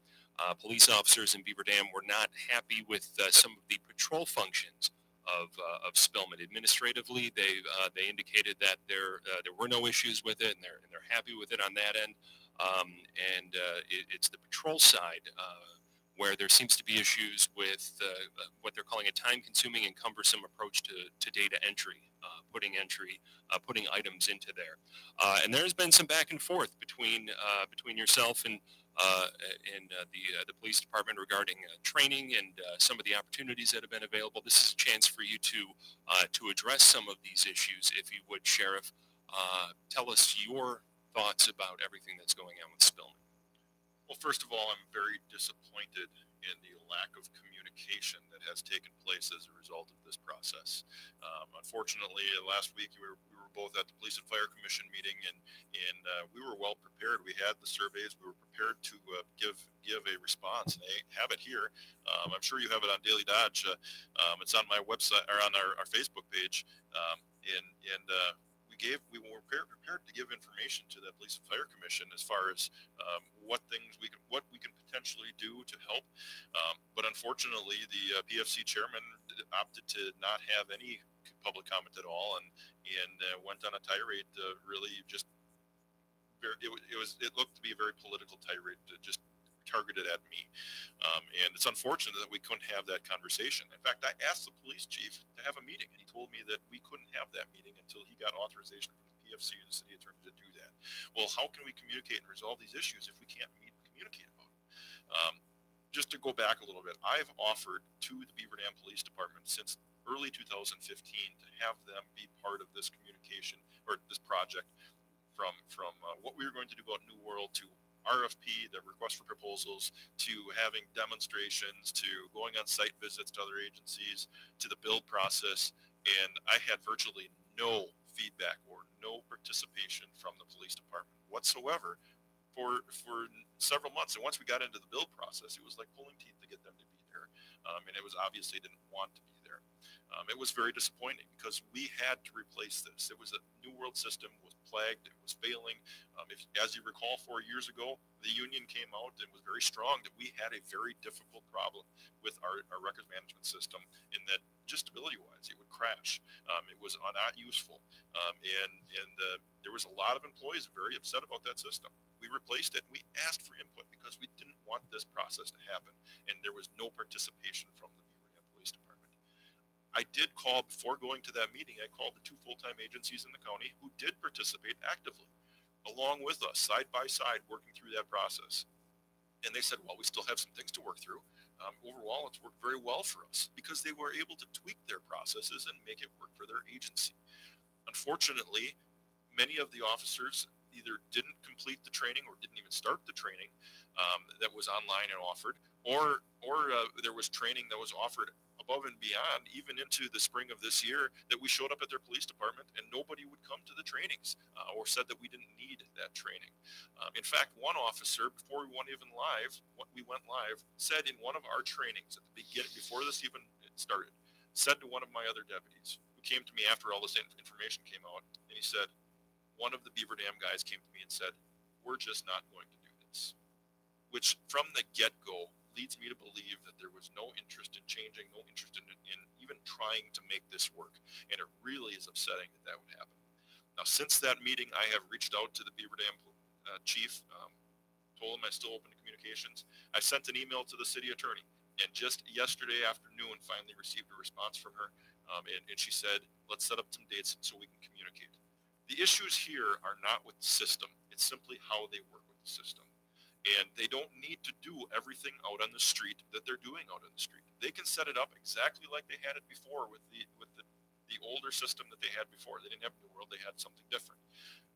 police officers in Beaver Dam were not happy with some of the patrol functions of Spillman. Administratively, they indicated that there were no issues with it, and they're happy with it on that end. It's the patrol side where there seems to be issues with what they're calling a time-consuming and cumbersome approach to data entry, putting items into there. And there's been some back and forth between yourself and the police department regarding training and some of the opportunities that have been available. This is a chance for you to address some of these issues, if you would, Sheriff. Tell us your thoughts about everything that's going on with Spillman. Well, first of all, I'm very disappointed in the lack of communication that has taken place as a result of this process. Unfortunately, last week we were both at the Police and Fire Commission meeting, and we were well prepared. We had the surveys. We were prepared to give a response, and I have it here. I'm sure you have it on Daily Dodge. It's on my website or on our Facebook page, we were prepared to give information to the Police and Fire Commission as far as what we can potentially do to help. But unfortunately, the PFC chairman opted to not have any public comment at all, and went on a tirade. Really, just it looked to be a very political tirade, just targeted at me. And it's unfortunate that we couldn't have that conversation. In fact, I asked the police chief to have a meeting, and he told me that we couldn't have that meeting until he got authorization from the PFC and the city attorney to do that. Well, how can we communicate and resolve these issues if we can't meet and communicate about them? Just to go back a little bit, I've offered to the Beaver Dam Police Department since early 2015 to have them be part of this communication or this project, from what we were going to do about New World to RFP, the request for proposals, to having demonstrations, to going on site visits to other agencies, to the build process. And I had virtually no feedback or no participation from the police department whatsoever for several months. And once we got into the build process, it was like pulling teeth to get them to be there. And it was obviously didn't want to be there. It was very disappointing because we had to replace this. It was a New World system, was plagued, it was failing. As you recall, 4 years ago, the union came out and was very strong that we had a very difficult problem with our records management system, in that just stability-wise, it would crash. It was not useful. There was a lot of employees very upset about that system. We replaced it, and we asked for input because we didn't want this process to happen, and there was no participation from the Beaver Dam Police Department. I did call, before going to that meeting, I called the 2 full-time agencies in the county who did participate actively, along with us, side by side, working through that process. And they said, well, we still have some things to work through. Overall, it's worked very well for us because they were able to tweak their processes and make it work for their agency. Unfortunately, many of the officers either didn't complete the training or didn't even start the training that was online and offered, or there was training that was offered above and beyond, even into the spring of this year, that we showed up at their police department and nobody would come to the trainings or said that we didn't need that training. In fact, one officer, before we went live, said in one of our trainings at the beginning, before this even started, said to one of my other deputies, who came to me after all this information came out, and he said, one of the Beaver Dam guys came to me and said, we're just not going to do this. Which from the get-go leads me to believe that there was no interest in changing, no interest in even trying to make this work. And it really is upsetting that that would happen. Now, since that meeting, I have reached out to the Beaver Dam chief, told him I still open to communications. I sent an email to the city attorney, and just yesterday afternoon finally received a response from her. And she said, let's set up some dates so we can communicate. The issues here are not with the system. It's simply how they work with the system. And they don't need to do everything out on the street that they're doing out on the street. They can set it up exactly like they had it before with the older system that they had before. They didn't have New World, they had something different.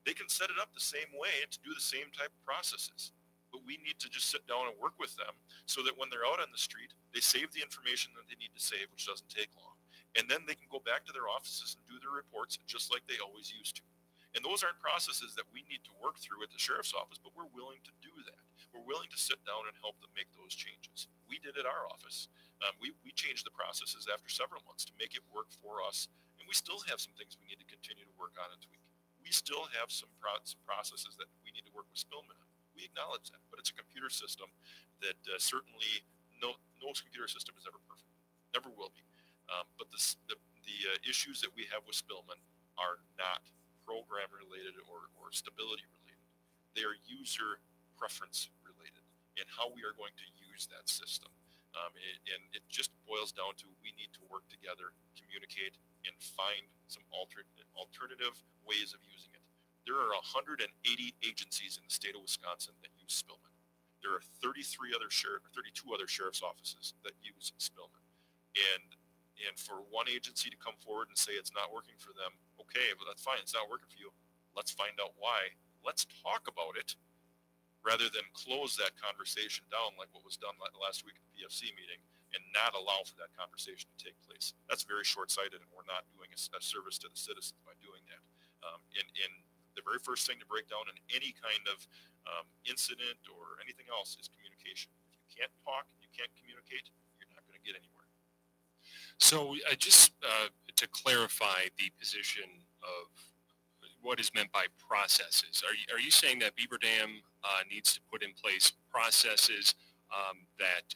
They can set it up the same way to do the same type of processes. But we need to just sit down and work with them so that when they're out on the street, they save the information that they need to save, which doesn't take long. And then they can go back to their offices and do their reports just like they always used to. And those aren't processes that we need to work through at the sheriff's office, but we're willing to do that. We're willing to sit down and help them make those changes. We did at our office. We changed the processes after several months to make it work for us, and we still have some things we need to continue to work on and tweak. We still have some processes that we need to work with Spillman on. We acknowledge that, but it's a computer system that certainly no computer system is ever perfect, never will be. But the issues that we have with Spillman are not program related or stability related. They are user preference related and how we are going to use that system. And it just boils down to we need to work together, communicate, and find some alternative ways of using it. There are 180 agencies in the state of Wisconsin that use Spillman. There are 32 other sheriff's offices that use Spillman. And for one agency to come forward and say it's not working for them, okay, but that's fine, it's not working for you. Let's find out why. Let's talk about it rather than close that conversation down like what was done last week at the PFC meeting and not allow for that conversation to take place. That's very short-sighted, and we're not doing a service to the citizens by doing that. And the very first thing to break down in any kind of incident or anything else is communication. If you can't talk, you can't communicate, you're not going to get anywhere. So just to clarify the position of what is meant by processes, are you saying that Beaver Dam needs to put in place processes that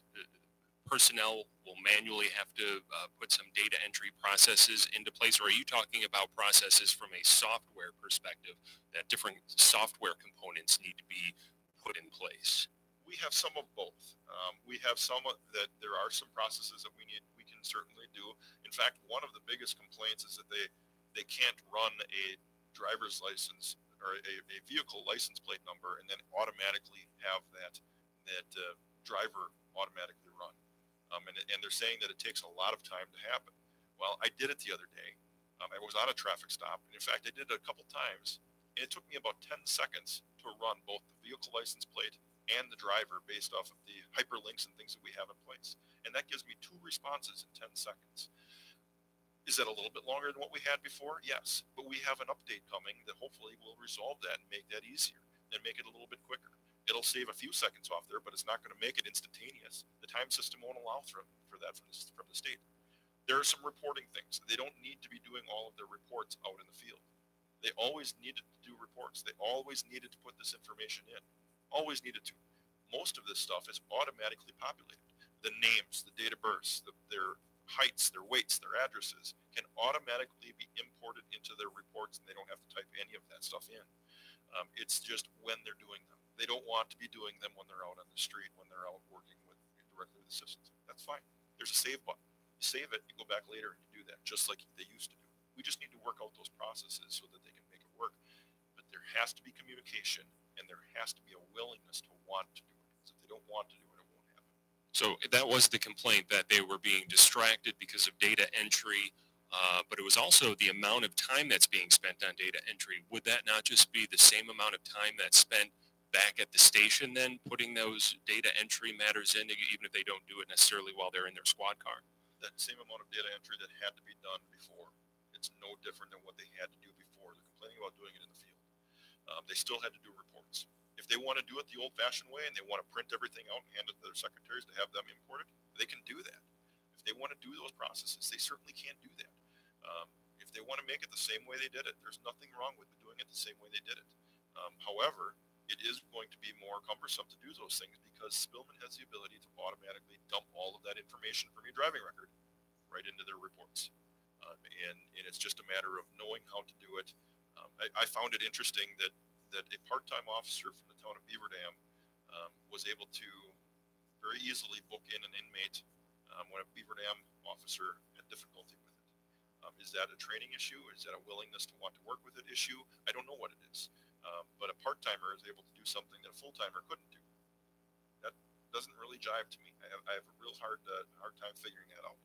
personnel will manually have to put some data entry processes into place, or are you talking about processes from a software perspective that different software components need to be put in place? We have some of both. We have some that there are some processes that we can certainly do. In fact, one of the biggest complaints is that they can't run a driver's license or a vehicle license plate number and then automatically have that driver automatically run. And they're saying that it takes a lot of time to happen. Well, I did it the other day. I was on a traffic stop, and in fact, I did it a couple times, and it took me about 10 seconds to run both the vehicle license plate and the driver based off of the hyperlinks and things that we have in place. And that gives me 2 responses in 10 seconds. Is that a little bit longer than what we had before? Yes, but we have an update coming that hopefully will resolve that and make that easier and make it a little bit quicker. It'll save a few seconds off there, but it's not going to make it instantaneous. The time system won't allow for that from the state. There are some reporting things. They don't need to be doing all of their reports out in the field. They always needed to do reports. They always needed to put this information in. Always needed to. Most of this stuff is automatically populated. The names, the date of births, their heights, their weights, their addresses can automatically be imported into their reports, and they don't have to type any of that stuff in. It's just when they're doing them. They don't want to be doing them when they're out on the street, when they're out working directly with the citizens. That's fine. There's a save button. You save it, you go back later and you do that, just like they used to do. We just need to work out those processes so that they can make it work. But there has to be communication, and there has to be a willingness to want to do it. Because if they don't want to do it, it won't happen. So that was the complaint, that they were being distracted because of data entry but it was also the amount of time that's being spent on data entry. Would that not just be the same amount of time that's spent back at the station then, putting those data entry matters in, even if they don't do it necessarily while they're in their squad car? That same amount of data entry that had to be done before. It's no different than what they had to do before. They're complaining about doing it in the field. They still had to do reports. If they want to do it the old-fashioned way and they want to print everything out and hand it to their secretaries to have them imported, they can do that. If they want to do those processes, they certainly can do that. If they want to make it the same way they did it, there's nothing wrong with doing it the same way they did it. However, it is going to be more cumbersome to do those things because Spillman has the ability to automatically dump all of that information from your driving record right into their reports. And it's just a matter of knowing how to do it. I found it interesting that a part-time officer from the town of Beaver Dam was able to very easily book in an inmate when a Beaver Dam officer had difficulty with it. Is that a training issue? Is that a willingness to want to work with it issue? I don't know what it is. But a part-timer is able to do something that a full-timer couldn't do. That doesn't really jive to me. I have a real hard time figuring that out.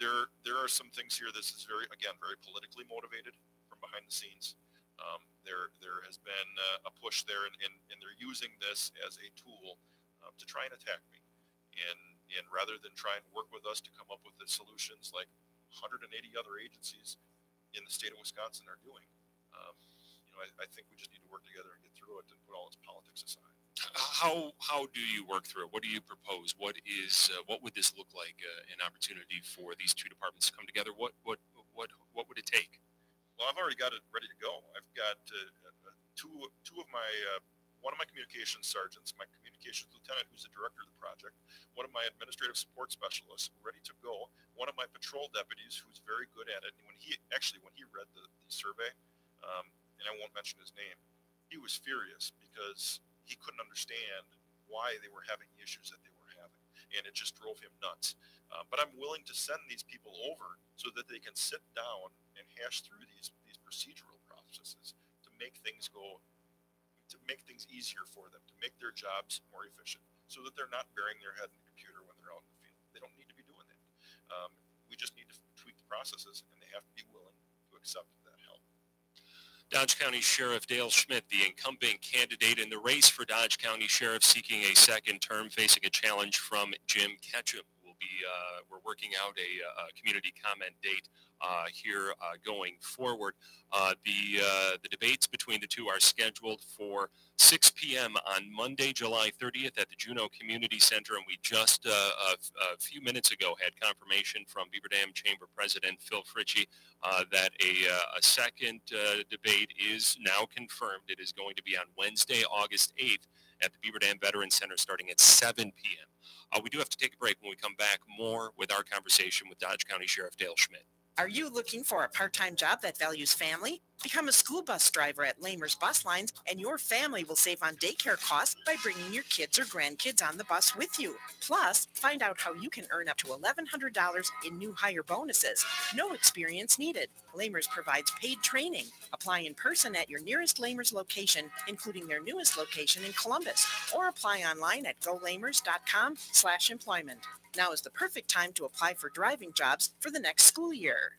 There are some things here. This is very politically motivated from behind the scenes. There has been a push there, and they're using this as a tool to try and attack me. And rather than try and work with us to come up with the solutions like 180 other agencies in the state of Wisconsin are doing, I think we just need to work together and get through it and put all its politics aside. How do you work through it? What do you propose? What would this look like? An opportunity for these two departments to come together? What would it take? Well, I've already got it ready to go. I've got one of my communications sergeants, my communications lieutenant, who's the director of the project, one of my administrative support specialists, ready to go, one of my patrol deputies, who's very good at it. And when he read the survey, and I won't mention his name, he was furious because he couldn't understand why they were having the issues that they were having, and it just drove him nuts. But I'm willing to send these people over so that they can sit down and hash through these procedural processes to make things easier for them, to make their jobs more efficient, so that they're not burying their head in the computer when they're out in the field. They don't need to be doing that. We just need to tweak the processes, and they have to be willing to accept that help. Dodge County Sheriff Dale Schmidt, the incumbent candidate in the race for Dodge County Sheriff, seeking a second term, facing a challenge from Jim Ketchum. We're working out a community comment date here going forward. The debates between the two are scheduled for 6 p.m. on Monday, July 30th at the Juneau Community Center, and we just a few minutes ago had confirmation from Beaver Dam Chamber President Phil Fritchie that a second debate is now confirmed. It is going to be on Wednesday, August 8th at the Beaver Dam Veterans Center starting at 7 p.m. We do have to take a break. When we come back, more with our conversation with Dodge County Sheriff Dale Schmidt. Are you looking for a part-time job that values family? Become a school bus driver at Lamers Bus Lines, and your family will save on daycare costs by bringing your kids or grandkids on the bus with you. Plus, find out how you can earn up to $1,100 in new hire bonuses. No experience needed. Lamers provides paid training. Apply in person at your nearest Lamers location, including their newest location in Columbus, or apply online at golamers.com/employment. Now is the perfect time to apply for driving jobs for the next school year.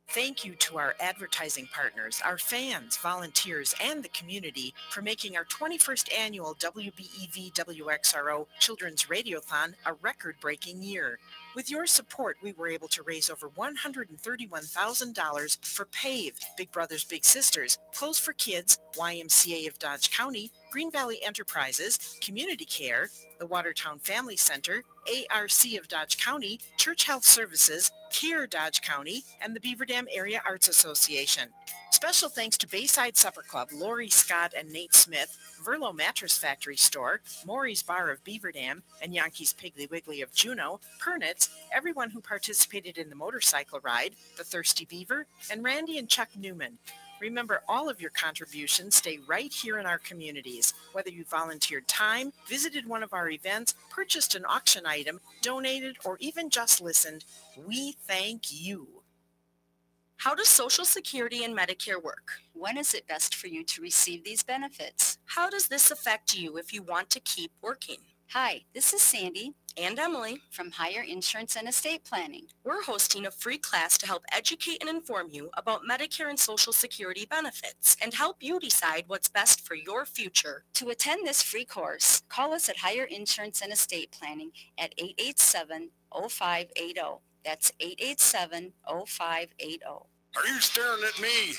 Thank you to our advertising partners, our fans, volunteers, and the community for making our 21st annual WBEV WXRO Children's Radiothon a record-breaking year. With your support, we were able to raise over $131,000 for PAVE, Big Brothers Big Sisters, Clothes for Kids, YMCA of Dodge County, Green Valley Enterprises, Community Care, the Watertown Family Center, ARC of Dodge County, Church Health Services, CARE Dodge County, and the Beaver Dam Area Arts Association. Special thanks to Bayside Supper Club, Lori Scott and Nate Smith, Verlo Mattress Factory Store, Maury's Bar of Beaver Dam, and Yankees Piggly Wiggly of Juneau, Pernitz, everyone who participated in the motorcycle ride, the Thirsty Beaver, and Randy and Chuck Newman. Remember, all of your contributions stay right here in our communities. Whether you volunteered time, visited one of our events, purchased an auction item, donated, or even just listened, we thank you. How does Social Security and Medicare work? When is it best for you to receive these benefits? How does this affect you if you want to keep working? Hi, this is Sandy. and Emily from Higher Insurance and Estate Planning. We're hosting a free class to help educate and inform you about Medicare and Social Security benefits and help you decide what's best for your future. To attend this free course, call us at Higher Insurance and Estate Planning at 887-0580. That's 887-0580. Are you staring at me?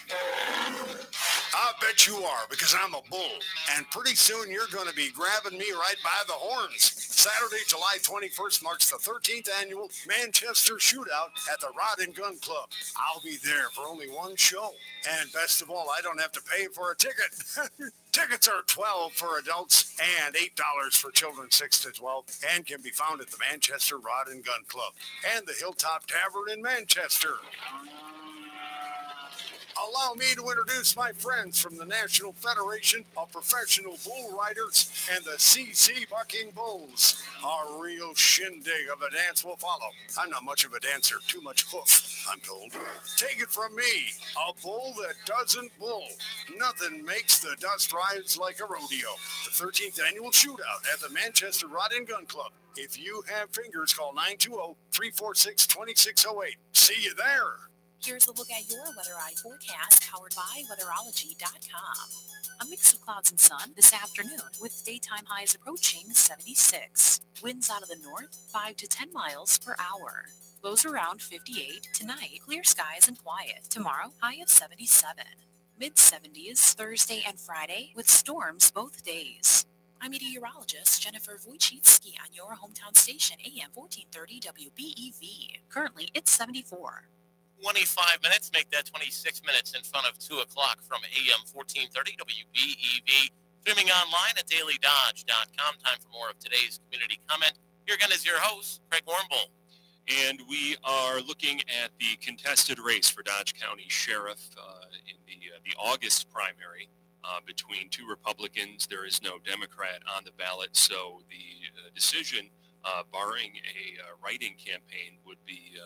I bet you are, because I'm a bull. And pretty soon you're going to be grabbing me right by the horns. Saturday, July 21st marks the 13th annual Manchester Shootout at the Rod and Gun Club. I'll be there for only one show. And best of all, I don't have to pay for a ticket. Tickets are $12 for adults and $8 for children 6 to 12 and can be found at the Manchester Rod and Gun Club and the Hilltop Tavern in Manchester. Allow me to introduce my friends from the National Federation of Professional Bull Riders and the CC Bucking Bulls. A real shindig of a dance will follow. I'm not much of a dancer, too much hoof, I'm told. Take it from me, a bull that doesn't bull. Nothing makes the dust rise like a rodeo. The 13th annual shootout at the Manchester Rod and Gun Club. If you have fingers, call 920-346-2608. See you there. Here's a look at your Weather Eye forecast, powered by weatherology.com. A mix of clouds and sun this afternoon, with daytime highs approaching 76. Winds out of the north, 5 to 10 miles per hour. Lows around 58 tonight. Clear skies and quiet. Tomorrow, high of 77. Mid-70s Thursday and Friday, with storms both days. I'm meteorologist Jennifer Wojcicki on your hometown station, AM 1430 WBEV. Currently, it's 74. 25 minutes, make that 26 minutes in front of 2 o'clock from AM 1430 WBEV. Streaming online at dailydodge.com. Time for more of today's community comment. Here again is your host, Craig Warmbull. And we are looking at the contested race for Dodge County Sheriff in the August primary between two Republicans. There is no Democrat on the ballot, so the decision, barring a write-in campaign, would be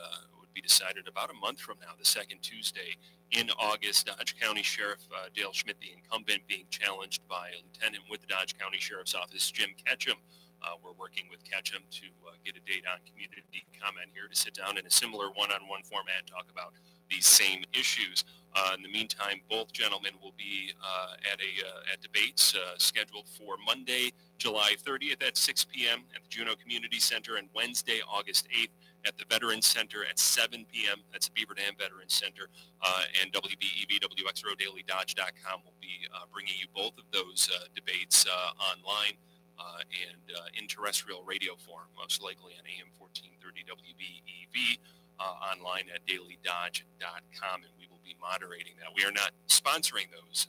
decided about a month from now, the second Tuesday in August. Dodge County Sheriff Dale Schmidt, the incumbent, being challenged by a lieutenant with the Dodge County Sheriff's Office, Jim Ketchum. We're working with Ketchum to get a date on community comment here to sit down in a similar one-on-one format and talk about these same issues. In the meantime, both gentlemen will be at debates scheduled for Monday, July 30th at 6 p.m. at the Juneau Community Center, and Wednesday, August 8th at the Veterans Center at 7 p.m. That's the Beaver Dam Veterans Center. And WBEV, WXRODailyDodge.com will be bringing you both of those debates online and in terrestrial radio form, most likely on AM 1430 WBEV, online at dailydodge.com, and we will be moderating that. We are not sponsoring those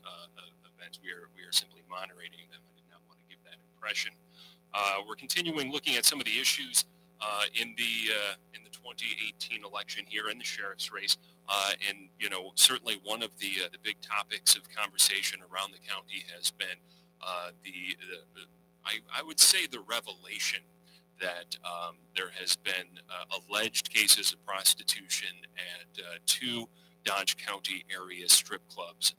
events. We are simply moderating them. I did not want to give that impression. We're continuing looking at some of the issues in the 2018 election here in the sheriff's race, and certainly one of the big topics of conversation around the county has been I would say the revelation that there has been alleged cases of prostitution at two Dodge County area strip clubs.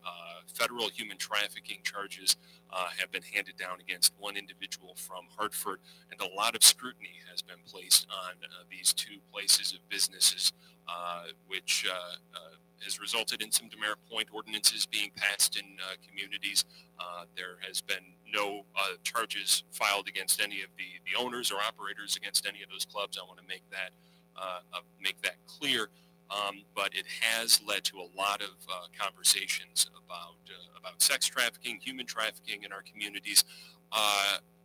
Federal human trafficking charges have been handed down against one individual from Hartford, and a lot of scrutiny has been placed on these two places of businesses, which has resulted in some demerit point ordinances being passed in communities. There has been no charges filed against any of the owners or operators against any of those clubs. I want to make that clear. But it has led to a lot of conversations about sex trafficking, human trafficking in our communities.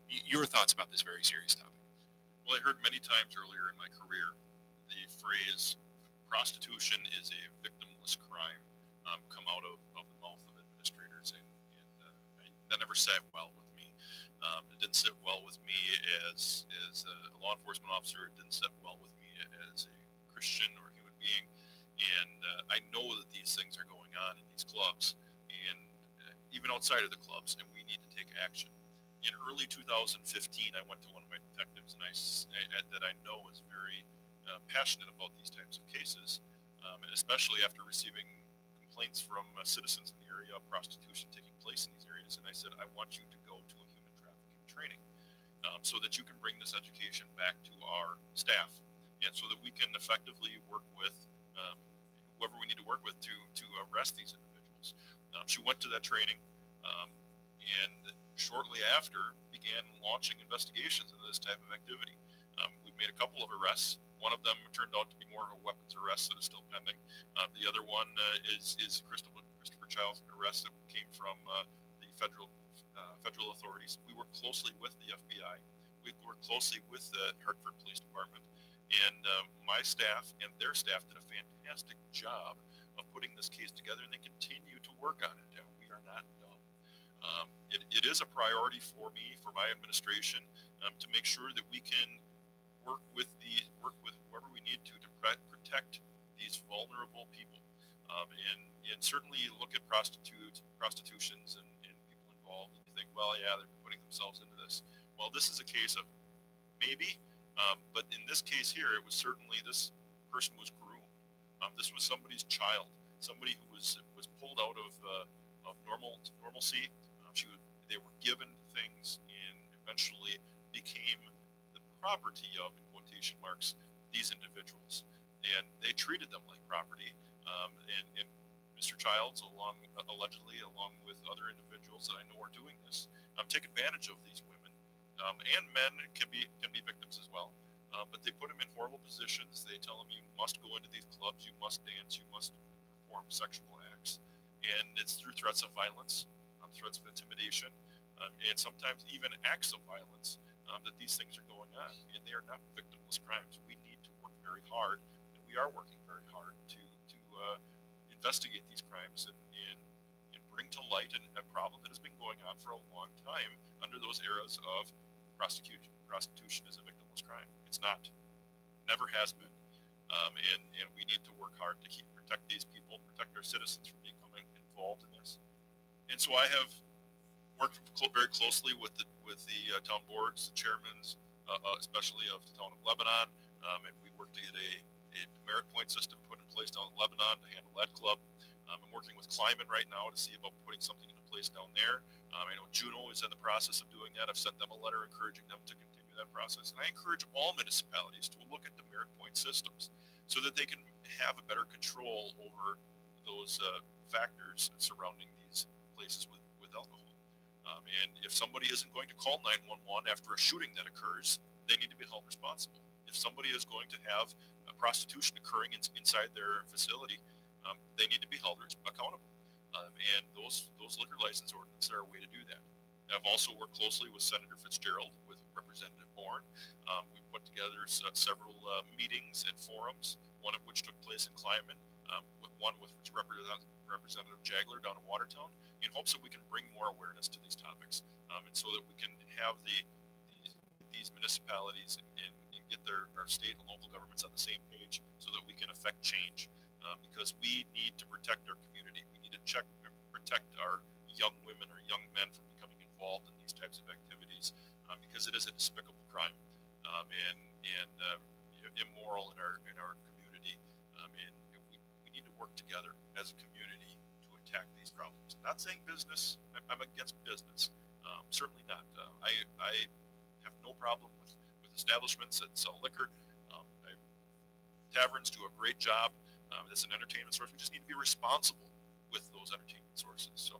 Your thoughts about this very serious topic? Well, I heard many times earlier in my career the phrase prostitution is a victimless crime come out of the mouth of administrators, and that never sat well with me. It didn't sit well with me as a law enforcement officer. It didn't sit well with me as a Christian or human being. And I know that these things are going on in these clubs, and even outside of the clubs, and we need to take action. In early 2015, I went to one of my detectives, and that I know is very passionate about these types of cases, especially after receiving complaints from citizens in the area of prostitution taking place in these areas. And I said, I want you to go to a human trafficking training. so that you can bring this education back to our staff, and so that we can effectively work with whoever we need to work with to arrest these individuals. She went to that training, and shortly after began launching investigations into this type of activity. We've made a couple of arrests. One of them turned out to be more of a weapons arrest that is still pending. The other one is Christopher Child's arrest that came from the federal authorities. We work closely with the FBI. We work closely with the Hartford Police Department. And my staff and their staff did a fantastic job of putting this case together, and they continue to work on it. And we are not done. It is a priority for me, for my administration, to make sure that we can work with whoever we need to protect these vulnerable people, and certainly look at prostitutions and people involved, and you think, well, yeah, they're putting themselves into this. Well, this is a case of maybe, but in this case here, it was certainly this person was groomed. This was somebody's child, somebody who was pulled out of normalcy. They were given things and eventually became the property of, in quotation marks, these individuals, and they treated them like property. And Mr. Childs, allegedly, along with other individuals that I know are doing this, take advantage of these women, and men can be victims as well. But they put them in horrible positions. They tell them, you must go into these clubs, you must dance, you must perform sexual acts, and it's through threats of violence, threats of intimidation, and sometimes even acts of violence that these things are going on, and they are not victimless crimes. We need to work very hard, and we are working very hard to investigate these crimes and bring to light a problem that has been going on for a long time under those eras of prostitution. Prostitution is a victimless crime. It's not, never has been, and we need to work hard to protect these people, protect our citizens from becoming involved in this. And so I have worked very closely with the town boards, the chairmans, especially of the town of Lebanon, and we worked to get a merit point system put in place down in Lebanon to handle that club. I'm working with Kleiman right now to see about putting something into place down there. I know Juneau is in the process of doing that. I've sent them a letter encouraging them to continue that process. And I encourage all municipalities to look at the merit point systems so that they can have a better control over those factors surrounding these places with alcohol. And if somebody isn't going to call 911 after a shooting that occurs, they need to be held responsible. If somebody is going to have prostitution occurring inside their facility, they need to be held accountable. And those liquor license ordinances are a way to do that. I've also worked closely with Senator Fitzgerald, with Representative Bourne. We put together several meetings and forums, one of which took place in Kleiman, one with Representative Jagler down in Watertown, in hopes that we can bring more awareness to these topics, and so that we can have these municipalities and get our state and local governments on the same page so that we can affect change, because we need to protect our community. We need to protect our young women or young men from becoming involved in these types of activities, because it is a despicable crime and immoral in our community, and we need to work together as a community to attack these problems. I'm not saying business. I'm against business. Certainly not. I have no problem with establishments that sell liquor. Taverns do a great job. It's an entertainment source. We just need to be responsible with those entertainment sources. So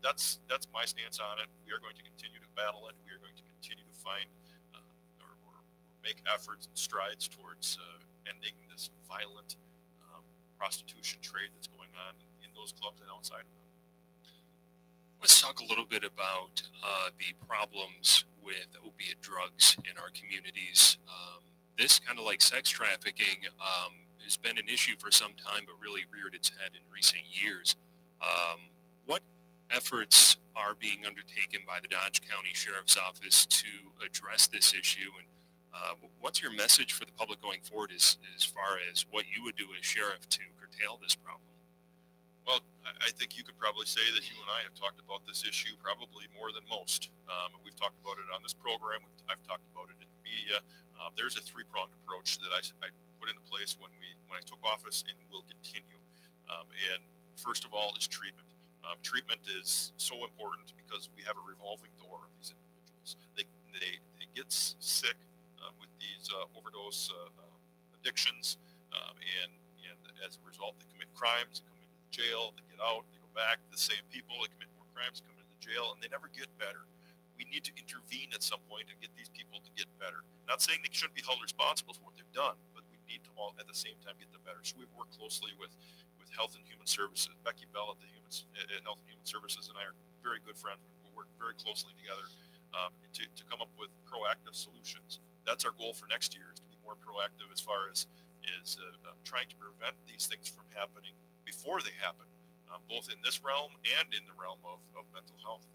that's my stance on it. We are going to continue to battle it. We are going to continue to find or make efforts and strides towards ending this violent prostitution trade that's going on in those clubs and outside of them. Let's talk a little bit about the problems with opiate drugs in our communities. This, kind of like sex trafficking, has been an issue for some time, but really reared its head in recent years. What efforts are being undertaken by the Dodge County Sheriff's Office to address this issue, and what's your message for the public going forward as far as what you would do as sheriff to curtail this problem? Well, I think you could probably say that you and I have talked about this issue probably more than most. We've talked about it on this program. I've talked about it in the media. There's a three-pronged approach that I put into place when I took office and will continue. And first of all is treatment. Treatment is so important because we have a revolving door of these individuals. They gets sick with these overdose addictions, and as a result, they commit crimes, they come into the jail, they get out, they go back, the same people, they commit more crimes, come into the jail, and they never get better. We need to intervene at some point and get these people to get better. Not saying they shouldn't be held responsible for what they've done, but we need to all at the same time get them better. So we've worked closely with Health and Human Services. Becky Bell at Health and Human Services and I are very good friends. We work very closely together to come up with proactive solutions. That's our goal for next year, is to be more proactive as far as trying to prevent these things from happening before they happen, both in this realm and in the realm of mental health.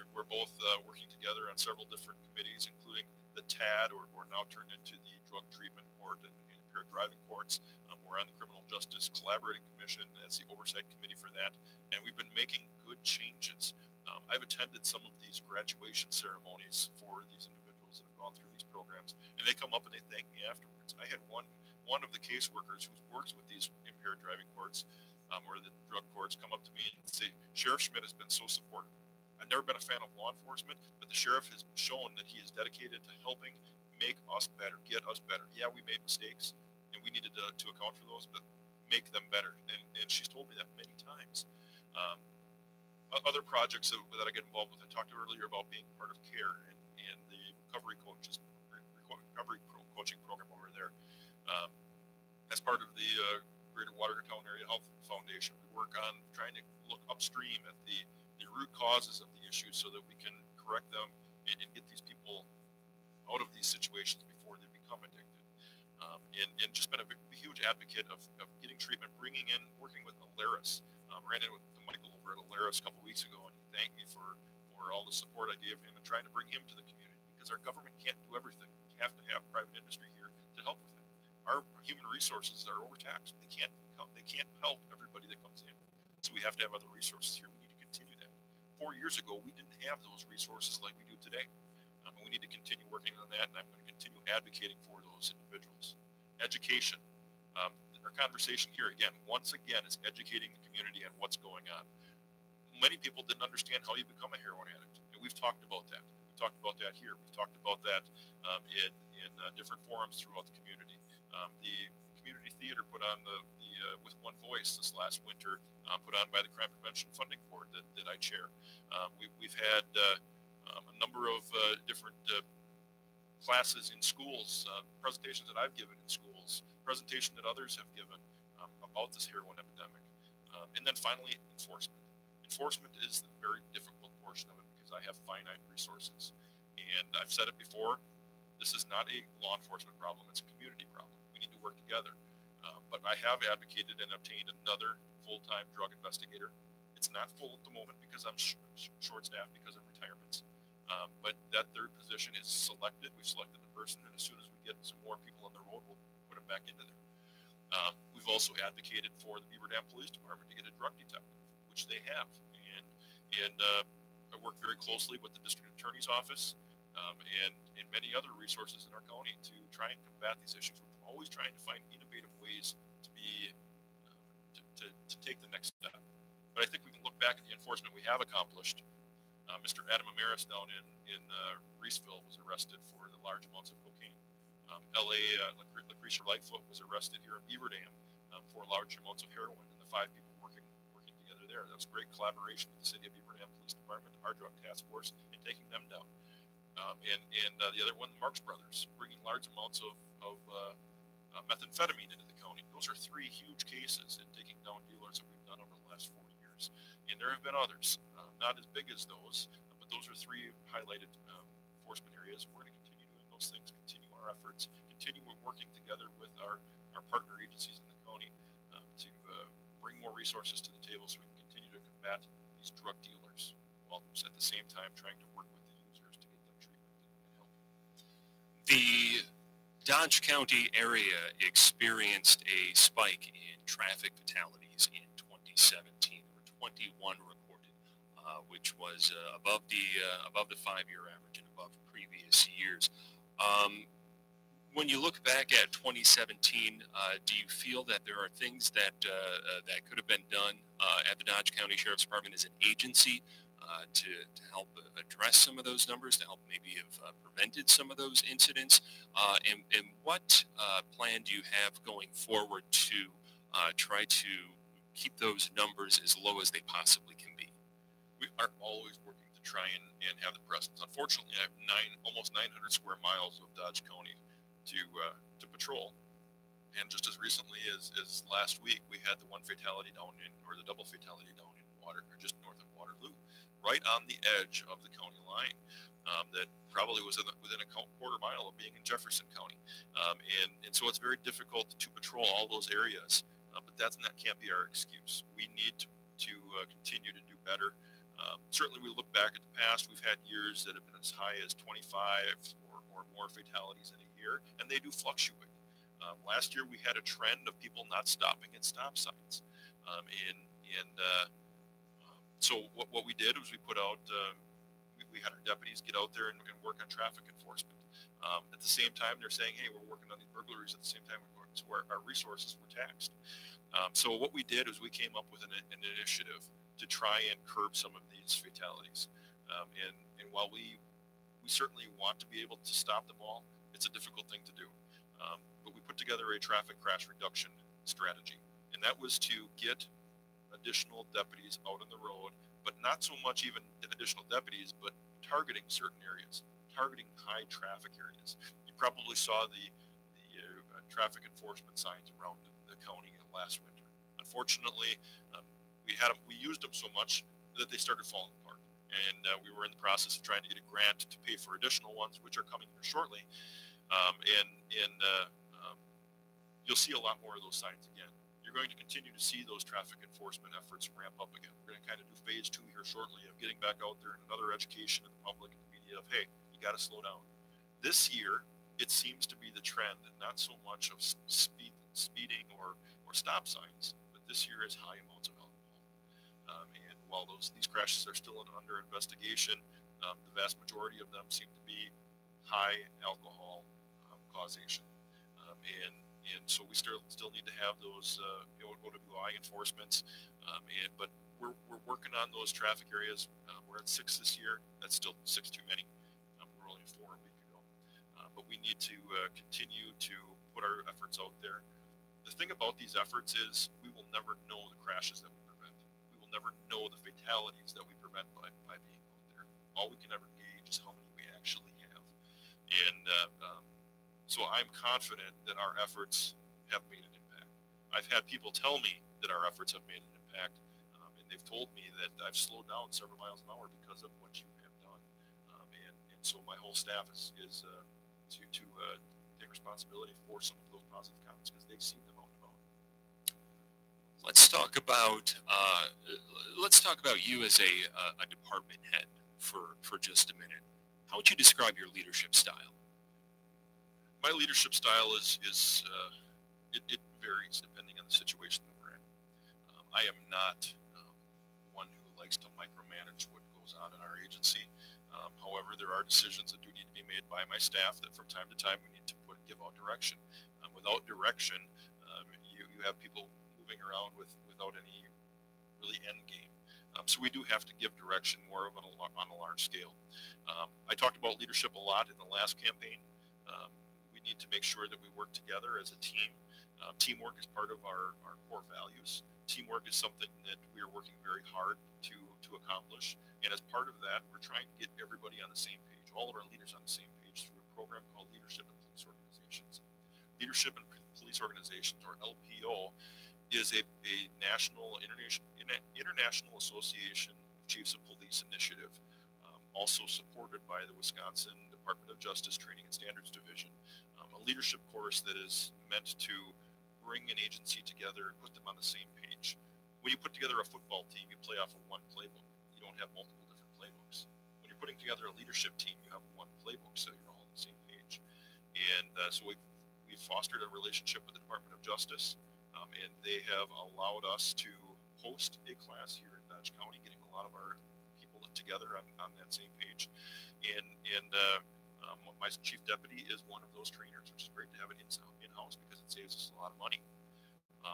We're both working together on several different committees, including the TAD, or now turned into the Drug Treatment Court and Impaired Driving Courts. We're on the Criminal Justice Collaborating Commission as the oversight committee for that, and we've been making good changes. I've attended some of these graduation ceremonies for these individuals that have gone through these programs, and they come up and they thank me afterwards. I had one of the caseworkers who works with these impaired driving courts or the drug courts come up to me and say, Sheriff Schmidt has been so supportive. I've never been a fan of law enforcement, but the sheriff has shown that he is dedicated to helping make us better, get us better. Yeah, we made mistakes, and we needed to account for those, but make them better. And she's told me that many times. Other projects that I get involved with, I talked earlier about being part of CARE and the recovery coaching program over there. As part of the Greater Watertown Area Health Foundation, we work on trying to look upstream at the root causes of the issues so that we can correct them and get these people out of these situations before they become addicted. And just been a huge advocate of getting treatment, bringing in, working with Alaris. Ran in with Michael over at Alaris a couple weeks ago, and he thanked me for all the support I gave him and trying to bring him to the community, because our government can't do everything. We have to have private industry here to help with it. Our human resources are overtaxed. They can't help everybody that comes in. So we have to have other resources here. We need to continue that. 4 years ago, we didn't have those resources like we do today. And we need to continue working on that, and I'm going to continue advocating for those individuals. Education. Our conversation here, once again, is educating the community on what's going on. Many people didn't understand how you become a heroin addict, and we've talked about that. We've talked about that here. We've talked about that in different forums throughout the community. The community theater put on the With One Voice this last winter, put on by the Crime Prevention Funding Board that I chair. We've had a number of different classes in schools, presentations that I've given in schools, presentation that others have given about this heroin epidemic. And then finally, enforcement. Enforcement is the very difficult portion of it, because I have finite resources. And I've said it before, this is not a law enforcement problem, it's a community problem. We need to work together. But I have advocated and obtained another full-time drug investigator. It's not full at the moment because I'm short-staffed because of retirements. But that third position is selected. We've selected the person, and as soon as we get some more people on the road, we'll put them back into there. We've also advocated for the Beaver Dam Police Department to get a drug detective, which they have. And I work very closely with the District Attorney's Office and many other resources in our county to try and combat these issues. We're always trying to find innovative ways to take the next step. But I think we can look back at the enforcement we have accomplished. Mr. Adam Amaris down in Reeseville was arrested for the large amounts of cocaine. Lucretia Lightfoot was arrested here in Beaver Dam for large amounts of heroin, and the 5 people working together there. That was great collaboration with the City of Beaver Dam Police Department, our drug task force, and taking them down. And the other one, the Marx Brothers, bringing large amounts of methamphetamine into the county. Those are 3 huge cases in taking down dealers that we've done over the last 4 years. And there have been others, not as big as those, but those are 3 highlighted enforcement areas. We're going to continue doing those things, continue our efforts, continue working together with our partner agencies in the county to bring more resources to the table so we can continue to combat these drug dealers, while at the same time trying to work with the users to get them treatment and help. The Dodge County area experienced a spike in traffic fatalities in 2017. There were 21 recorded, which was above the 5-year average and above previous years. When you look back at 2017, do you feel that there are things that could have been done at the Dodge County Sheriff's Department as an agency to help address some of those numbers, to help maybe have prevented some of those incidents? And what plan do you have going forward to try to keep those numbers as low as they possibly can be? We are always working to try and have the presence. Unfortunately, I have almost 900 square miles of Dodge County to patrol. And just as recently as last week, we had the one fatality or the double fatality down in just north of Waterloo, right on the edge of the county line. That probably was within a quarter mile of being in Jefferson County. And so it's very difficult to patrol all those areas, but that can't be our excuse. We need to continue to do better. Certainly we look back at the past, we've had years that have been as high as 25 or more fatalities in a year, and they do fluctuate. Last year we had a trend of people not stopping at stop signs. So what we did was we put out, we had our deputies get out there and work on traffic enforcement. At the same time, they're saying, hey, we're working on these burglaries at the same time, so our resources were taxed. So what we did is we came up with an initiative to try and curb some of these fatalities. And while we certainly want to be able to stop them all, it's a difficult thing to do. But we put together a traffic crash reduction strategy, and that was to get additional deputies out on the road, but not so much even additional deputies, but targeting certain areas, targeting high traffic areas. You probably saw the traffic enforcement signs around the county last winter. Unfortunately, we used them so much that they started falling apart, and we were in the process of trying to get a grant to pay for additional ones, which are coming here shortly. You'll see a lot more of those signs again. You're going to continue to see those traffic enforcement efforts ramp up again. We're going to kind of do phase 2 here shortly of getting back out there and another education of the public and the media of, hey, you got to slow down. This year, it seems to be the trend, not so much of speeding or stop signs, but this year is high amounts of alcohol. And while these crashes are still under investigation, the vast majority of them seem to be high alcohol causation. And so we still need to have those OWI enforcements. But we're working on those traffic areas. We're at 6 this year. That's still 6 too many. We're only 4 a week ago. But we need to continue to put our efforts out there. The thing about these efforts is we will never know the crashes that we prevent. We will never know the fatalities that we prevent by being out there. All we can ever gauge is how many we actually have. And so I'm confident that our efforts have made an impact. I've had people tell me that our efforts have made an impact, and they've told me that I've slowed down several miles an hour because of what you have done. And so my whole staff is to take responsibility for some of those positive comments because they've seen them out and about. Let's talk about you as a department head for just a minute. How would you describe your leadership style? My leadership style it varies depending on the situation that we're in. I am not one who likes to micromanage what goes on in our agency. However, there are decisions that do need to be made by my staff that from time to time we need to give out direction. Without direction, you have people moving around without any really end game. So we do have to give direction more on a large scale. I talked about leadership a lot in the last campaign. We need to make sure that we work together as a team. Teamwork is part of our core values. Teamwork is something that we are working very hard to accomplish. And as part of that, we're trying to get everybody on the same page, all of our leaders on the same page through a program called Leadership in Police Organizations. Leadership in Police Organizations, or LPO, is a national, international association of chiefs of police initiative, also supported by the Wisconsin Department of Justice Training and Standards Division. A leadership course that is meant to bring an agency together and put them on the same page. When you put together a football team, you play off of one playbook. You don't have multiple different playbooks. When you're putting together a leadership team, you have one playbook, so you're all on the same page. And so we've fostered a relationship with the Department of Justice, and they have allowed us to host a class here in Dodge County, getting a lot of our people together on that same page. And my chief deputy is one of those trainers, which is great to have it in-house because it saves us a lot of money.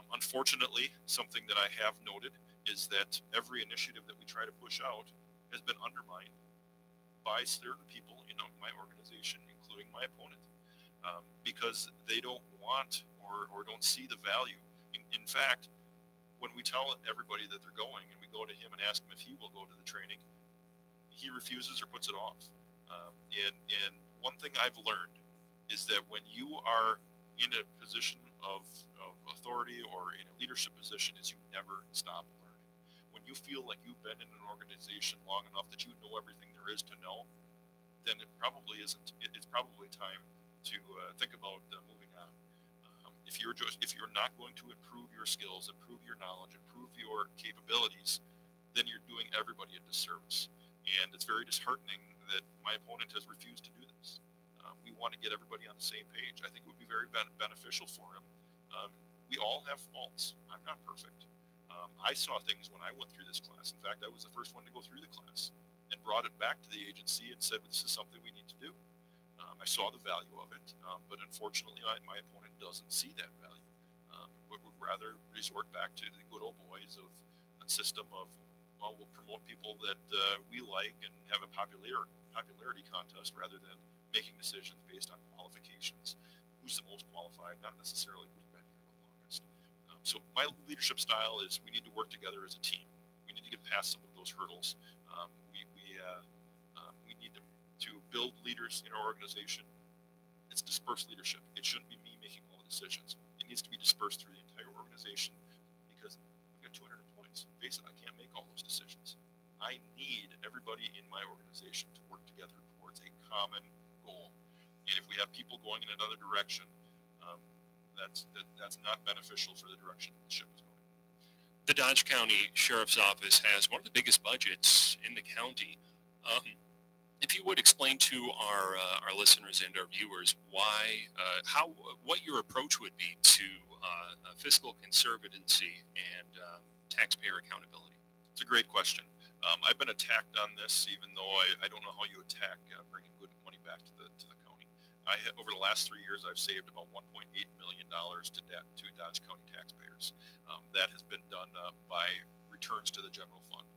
Unfortunately, something that I have noted is that every initiative that we try to push out has been undermined by certain people in my organization, including my opponent, because they don't want or don't see the value. In fact, when we tell everybody that they're going and we go to him and ask him if he will go to the training, he refuses or puts it off. And one thing I've learned is that when you are in a position of authority or in a leadership position, is you never stop learning. When you feel like you've been in an organization long enough that you know everything there is to know, then it probably isn't. It's probably time to think about moving on. If you're not going to improve your skills, improve your knowledge, improve your capabilities, then you're doing everybody a disservice. And it's very disheartening that my opponent has refused to do this. We want to get everybody on the same page. I think it would be very beneficial for him. We all have faults. I'm not perfect. I saw things when I went through this class. In fact, I was the first one to go through the class and brought it back to the agency and said, this is something we need to do. I saw the value of it, but unfortunately, my opponent doesn't see that value. Would rather resort back to the good old boys of a system of, well, we'll promote people that we like and have a popularity contest rather than making decisions based on qualifications. Who's the most qualified, not necessarily who's been here the longest. So my leadership style is we need to work together as a team. We need to get past some of those hurdles. We need to build leaders in our organization. It's dispersed leadership. It shouldn't be me making all the decisions. It needs to be dispersed through the entire organization because I've got 200 employees. Face it, I can't make all those decisions. I need everybody in my organization to work together towards a common goal. And if we have people going in another direction, that's not beneficial for the direction the ship is going. The Dodge County Sheriff's Office has one of the biggest budgets in the county. If you would explain to our listeners and our viewers what your approach would be to fiscal conservatism and taxpayer accountability. It's a great question. I've been attacked on this, even though I don't know how you attack bringing good money back to the county. Over the last 3 years, I've saved about $1.8 million to Dodge County taxpayers. That has been done by returns to the general fund.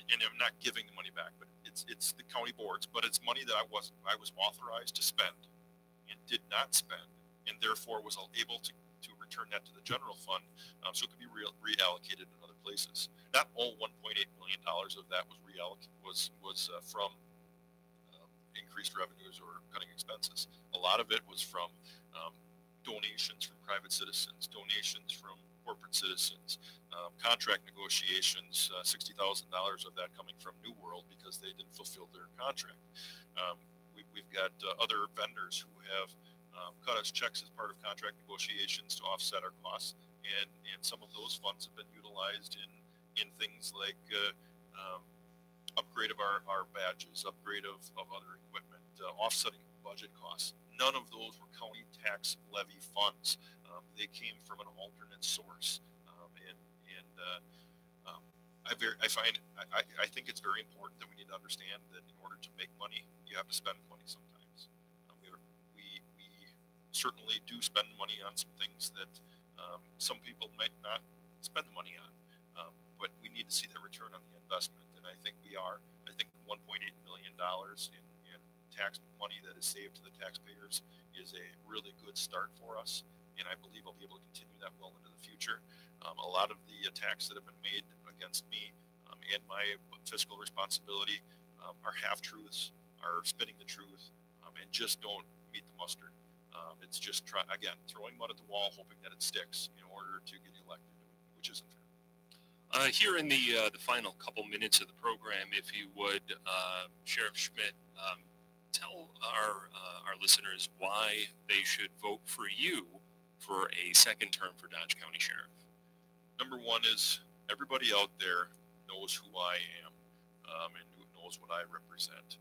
And I'm not giving the money back, but it's the county boards, but it's money that I was authorized to spend and did not spend, and therefore was able to return that to the general fund, so it could be reallocated in other places. Not all $1.8 million of that was from increased revenues or cutting expenses. A lot of it was from donations from private citizens, donations from corporate citizens, contract negotiations, $60,000 of that coming from New World because they didn't fulfill their contract. We've got other vendors who have cut us checks as part of contract negotiations to offset our costs, and some of those funds have been utilized in things like upgrade of our badges, upgrade of other equipment, offsetting budget costs. None of those were county tax levy funds. They came from an alternate source. I think it's very important that we need to understand that in order to make money, you have to spend money sometimes. We certainly do spend money on some things that some people might not spend the money on, but we need to see the return on the investment, and I think we are. I think $1.8 million in tax money that is saved to the taxpayers is a really good start for us, and I believe I'll be able to continue that well into the future. A lot of the attacks that have been made against me and my fiscal responsibility are half-truths, are spinning the truth, and just don't meet the mustard. It's just, throwing mud at the wall, hoping that it sticks in order to get elected, which isn't fair. Here in the final couple minutes of the program, if you would, Sheriff Schmidt, tell our listeners why they should vote for you for a second term for Dodge County Sheriff. Number one is everybody out there knows who I am and who knows what I represent.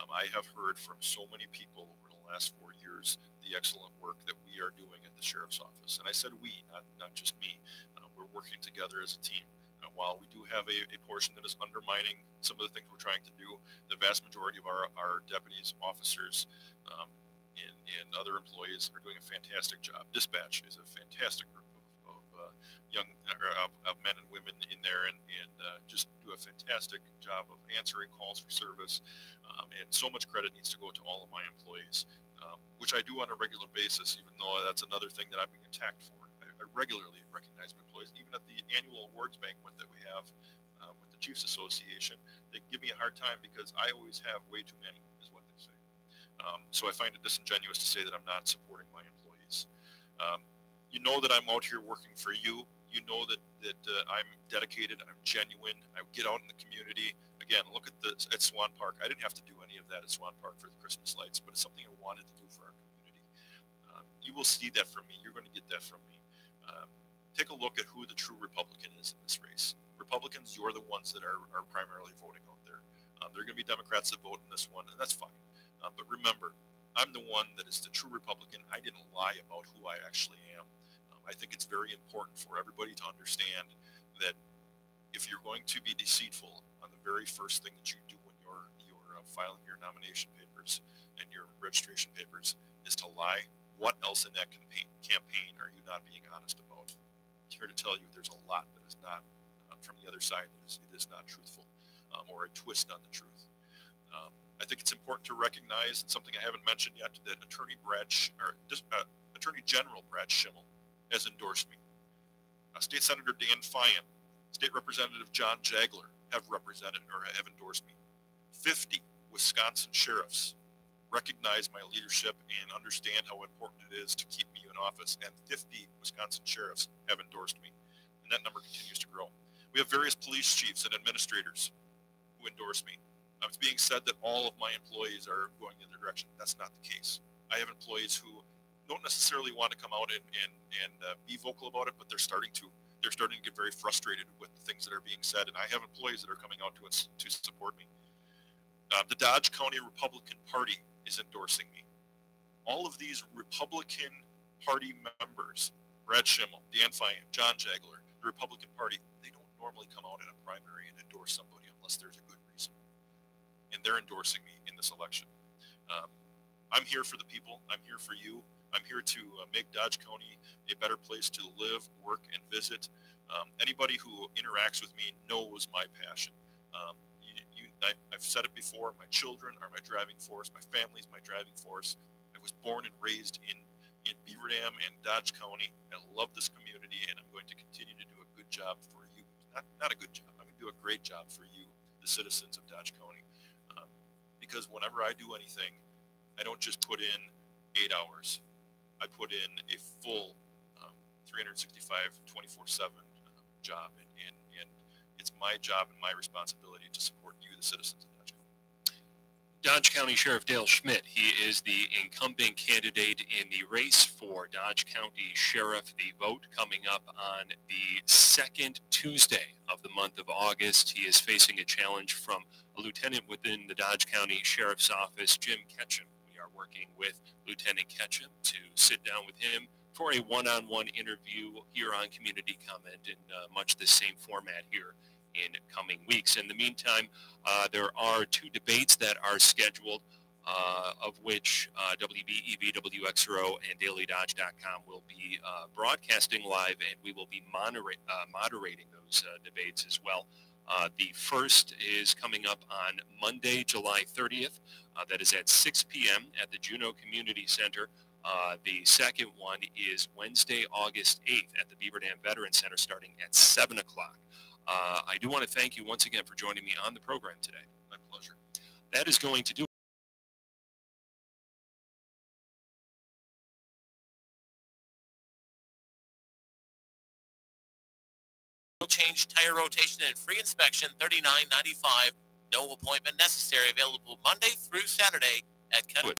I have heard from so many people over the last 4 years the excellent work that we are doing at the Sheriff's Office. And I said we, not just me. We're working together as a team. While we do have a portion that is undermining some of the things we're trying to do, the vast majority of our deputies, officers, and other employees are doing a fantastic job. Dispatch is a fantastic group of men and women in there, and just do a fantastic job of answering calls for service. And so much credit needs to go to all of my employees, which I do on a regular basis, even though that's another thing that I'm being attacked for. I regularly recognize my employees, even at the annual awards banquet that we have with the Chiefs Association. They give me a hard time because I always have way too many, is what they say. So I find it disingenuous to say that I'm not supporting my employees. You know that I'm out here working for you. You know that I'm dedicated, I'm genuine. I get out in the community. Again, look at at Swan Park. I didn't have to do any of that at Swan Park for the Christmas lights, but it's something I wanted to do for our community. You will see that from me. You're going to get that from me. Take a look at who the true Republican is in this race. Republicans, you're the ones that are primarily voting out there. There are going to be Democrats that vote in this one, and that's fine. But remember, I'm the one that is the true Republican. I didn't lie about who I actually am. I think it's very important for everybody to understand that if you're going to be deceitful on the very first thing that you do when you're filing your nomination papers and your registration papers is to lie, what else in that campaign are you not being honest about? I'm here to tell you there's a lot that is not, from the other side, it is not truthful or a twist on the truth. I think it's important to recognize, and something I haven't mentioned yet, that Attorney General Brad Schimmel has endorsed me. State Senator Dan Fyan, State Representative John Jagler have endorsed me. 50 Wisconsin sheriffs recognize my leadership and understand how important it is to keep me in office, and 50 Wisconsin sheriffs have endorsed me, and that number continues to grow. We have various police chiefs and administrators who endorse me. It's being said that all of my employees are going in their direction. That's not the case. I have employees who don't necessarily want to come out and be vocal about it, but they're starting to get very frustrated with the things that are being said, and I have employees that are coming out to support me. The Dodge County Republican Party is endorsing me. All of these Republican Party members, Brad Schimmel, Dan Fyan, John Jagler, the Republican Party, they don't normally come out in a primary and endorse somebody unless there's a good reason, and they're endorsing me in this election. I'm here for the people. I'm here for you. I'm here to make Dodge County a better place to live, work, and visit. Anybody who interacts with me knows my passion. I've said it before, my children are my driving force, my family's my driving force. I was born and raised in Beaver Dam and Dodge County. I love this community, and I'm going to continue to do a good job for you. Not a good job, I'm going to do a great job for you, the citizens of Dodge County. Because whenever I do anything, I don't just put in 8 hours. I put in a full 365, 24/7 job, and it's my job and my responsibility to support you, the citizens of Dodge County. Dodge County Sheriff Dale Schmidt, he is the incumbent candidate in the race for Dodge County Sheriff. The vote coming up on the second Tuesday of the month of August. He is facing a challenge from a lieutenant within the Dodge County Sheriff's Office, Jim Ketchum. We are working with Lieutenant Ketchum to sit down with him for a one-on-one interview here on Community Comment in much the same format here in coming weeks. In the meantime, there are 2 debates that are scheduled, of which WBEV, WXRO, and DailyDodge.com will be broadcasting live, and we will be moderating those debates as well. The first is coming up on Monday, July 30th. That is at 6 p.m. at the Juneau Community Center. The second one is Wednesday, August 8th at the Beaver Dam Veterans Center starting at 7 o'clock. I do want to thank you once again for joining me on the program today. My pleasure. That is going to do change, tire rotation, and free inspection, $39.95. No appointment necessary. Available Monday through Saturday at Kenwood.